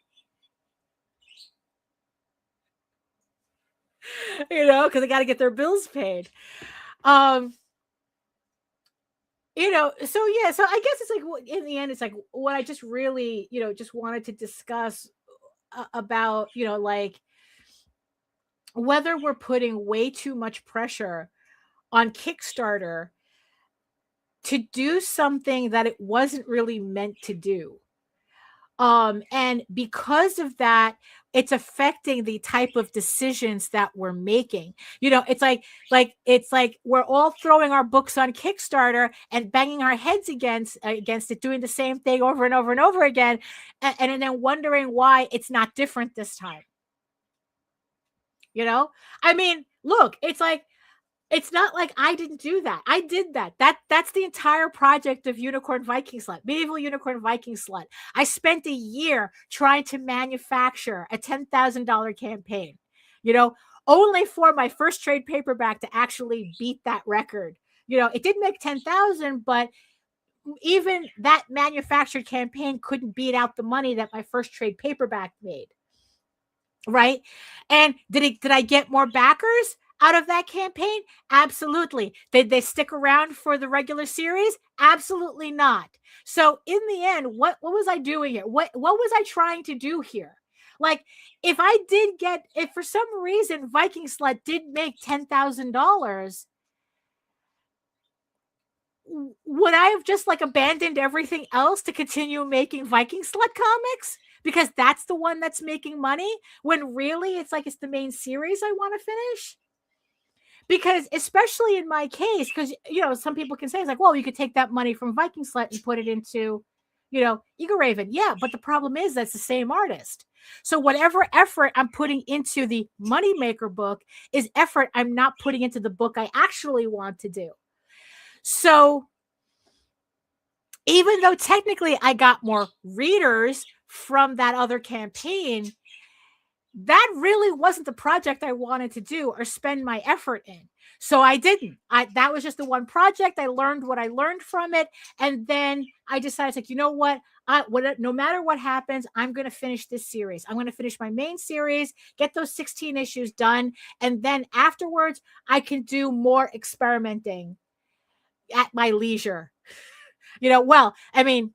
Because they got to get their bills paid. So I guess it's like, in the end, it's like what I just really, just wanted to discuss about, like whether we're putting way too much pressure on Kickstarter to do something that it wasn't really meant to do. And because of that, it's affecting the type of decisions that we're making. It's like we're all throwing our books on Kickstarter and banging our heads against it, doing the same thing over and over and over again, and then wondering why it's not different this time. I mean, look, it's like, it's not like I didn't do that. I did that. That's the entire project of Unicorn Viking Slut, Medieval Unicorn Viking Slut. I spent a year trying to manufacture a $10,000 campaign, only for my first trade paperback to actually beat that record. It did make 10,000, but even that manufactured campaign couldn't beat out the money that my first trade paperback made. Right? And did I get more backers out of that campaign? Absolutely. Did they stick around for the regular series? Absolutely not. So in the end, what was I doing here? What was I trying to do here? Like, if for some reason Viking Slut did make $10,000, would I have just like abandoned everything else to continue making Viking Slut comics? Because that's the one that's making money, when really it's like it's the main series I want to finish. Because especially in my case, because, some people can say, it's like, well, you could take that money from Viking Slut and put it into, Egoraven. Yeah, but the problem is that's the same artist. So whatever effort I'm putting into the Moneymaker book is effort I'm not putting into the book I actually want to do. So even though technically I got more readers from that other campaign, that really wasn't the project I wanted to do or spend my effort in. So I didn't. That was just the one project. I learned what I learned from it. And then I decided, like, you know what? No matter what happens, I'm going to finish this series. I'm going to finish my main series, get those 16 issues done. And then afterwards, I can do more experimenting at my leisure. Well, I mean,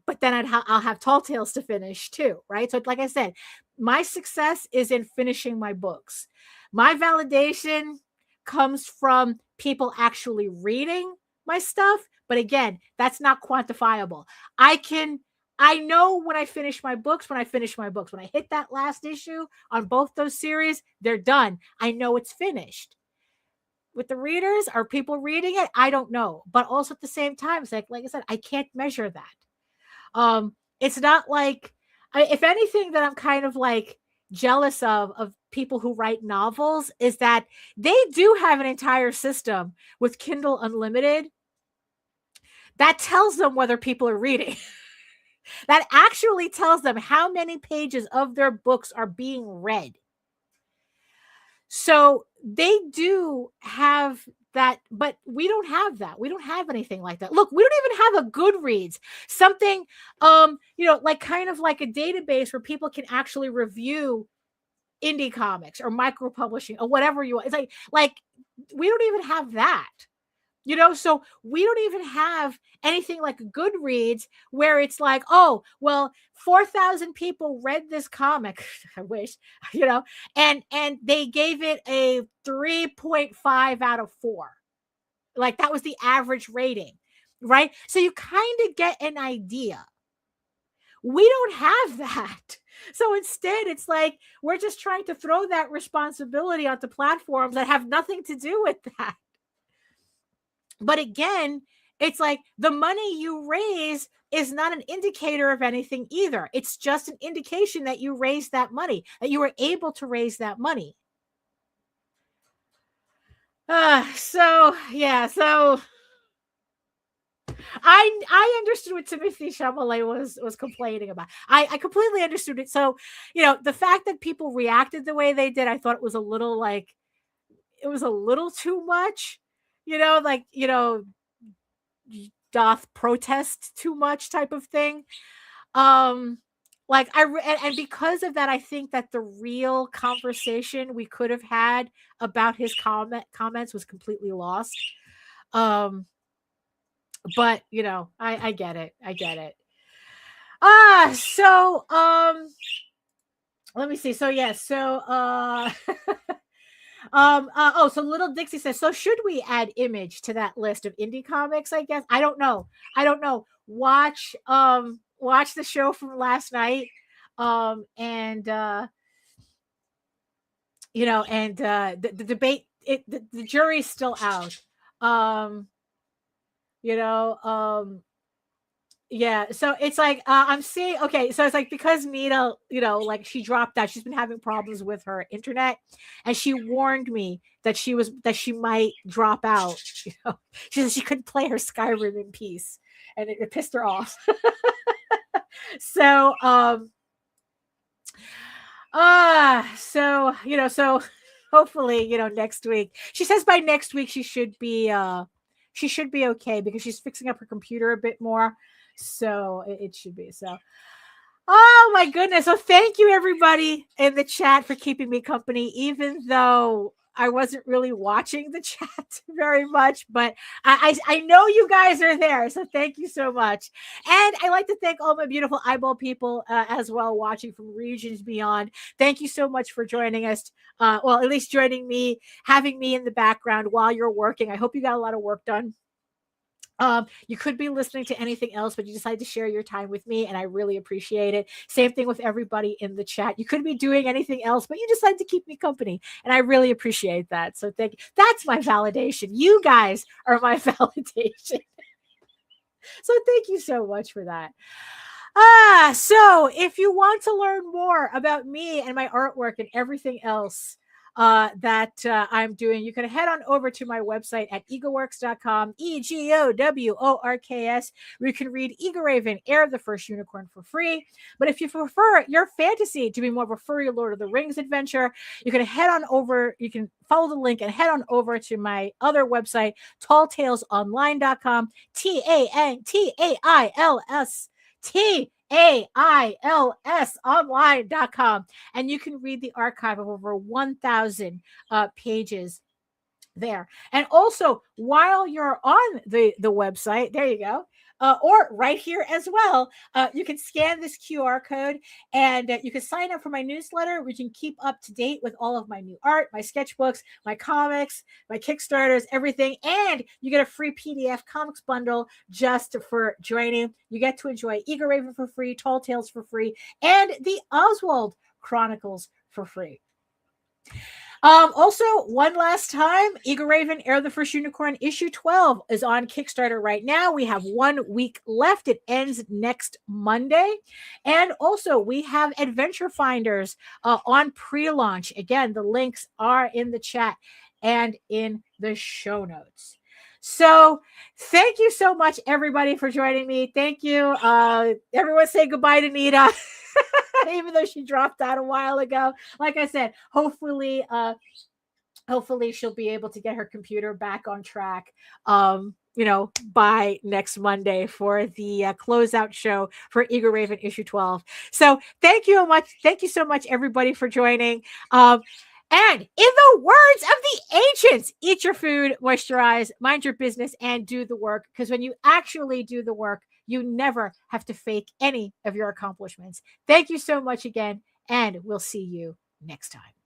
but then I'll have Tall Tales to finish too, right? So like I said, my success is in finishing my books. My validation comes from people actually reading my stuff. But again, that's not quantifiable. I know when I finish my books, when I hit that last issue on both those series, they're done. I know it's finished. With the readers, are people reading it? I don't know. But also at the same time, it's like I said, I can't measure that. It's not like, if anything that I'm kind of like jealous of people who write novels is that they do have an entire system with Kindle Unlimited that tells them whether people are reading. That actually tells them how many pages of their books are being read. So they do have that, but we don't have that. We don't have anything like that. Look, we don't even have a Goodreads, something, like kind of like a database where people can actually review indie comics or micro publishing or whatever you want. It's like we don't even have that. You know, so we don't even have anything like Goodreads where it's like, oh, well, 4,000 people read this comic. I wish, you know, and they gave it a 3.5 out of 4. Like that was the average rating, right? So you kind of get an idea. We don't have that. So instead, it's like we're just trying to throw that responsibility onto platforms that have nothing to do with that. But again, it's like the money you raise is not an indicator of anything either. It's just an indication that you raised that money, that you were able to raise that money. So I understood what Timothy Chalamet was complaining about. I completely understood it. So, you know, the fact that people reacted the way they did, I thought it was a little too much, you know, like, you know, doth protest too much type of thing. Like and because of that, I think that the real conversation we could have had about his comments was completely lost. But you know, I get it. So let me see. So yeah, so so Little Dixie says, so should we add Image to that list of indie comics? I guess. I don't know. Watch the show from last night. And you know, and the debate, the jury's still out. You know, yeah, so it's like I'm seeing, okay, so it's like because Nita, you know, like she dropped out, she's been having problems with her internet, and she warned me that she might drop out. You know, she said she couldn't play her Skyrim in peace, and it pissed her off. So so you know, so hopefully, you know, next week, she says by next week she should be okay because she's fixing up her computer a bit more. So it should be. So, oh my goodness. So thank you everybody in the chat for keeping me company, even though I wasn't really watching the chat very much, but I know you guys are there. So thank you so much. And I like to thank all my beautiful eyeball people as well, watching from regions beyond. Thank you so much for joining us. Well, at least joining me, having me in the background while you're working. I hope you got a lot of work done. You could be listening to anything else, but you decided to share your time with me, and I really appreciate it. Same thing with everybody in the chat. You could be doing anything else, but you decided to keep me company, and I really appreciate that. So thank you. That's my validation. You guys are my validation. So thank you so much for that. So if you want to learn more about me and my artwork and everything else that I'm doing, you can head on over to my website at egoworks.com, EGOWORKS, where you can read Egoraven, Heir of the First Unicorn for free. But if you prefer your fantasy to be more of a furry Lord of the Rings adventure, you can head on over, you can follow the link and head on over to my other website, talltalesonline.com, TAILS online.com, and you can read the archive of over 1,000 pages there. And also, while you're on the website, there you go, or right here as well, you can scan this QR code and you can sign up for my newsletter, which you can keep up to date with all of my new art, my sketchbooks, my comics, my Kickstarters, everything. And you get a free PDF comics bundle just for joining. You get to enjoy Egoraven for free, Tall Tales for free, and the Oswald Chronicles for free. Also, one last time, Egoraven, Heir of the First Unicorn, issue 12 is on Kickstarter right now. We have 1 week left. It ends next Monday. And also, we have Adventure Finders on pre-launch. Again, the links are in the chat and in the show notes. So thank you so much, everybody, for joining me. Thank you. Everyone say goodbye to Nita. Even though she dropped out a while ago. Like I said, hopefully she'll be able to get her computer back on track, you know, by next Monday for the closeout show for Egoraven issue 12. So thank you so much, everybody, for joining. And in the words of the ancients, eat your food, moisturize, mind your business, and do the work. Because when you actually do the work, you never have to fake any of your accomplishments. Thank you so much again, and we'll see you next time.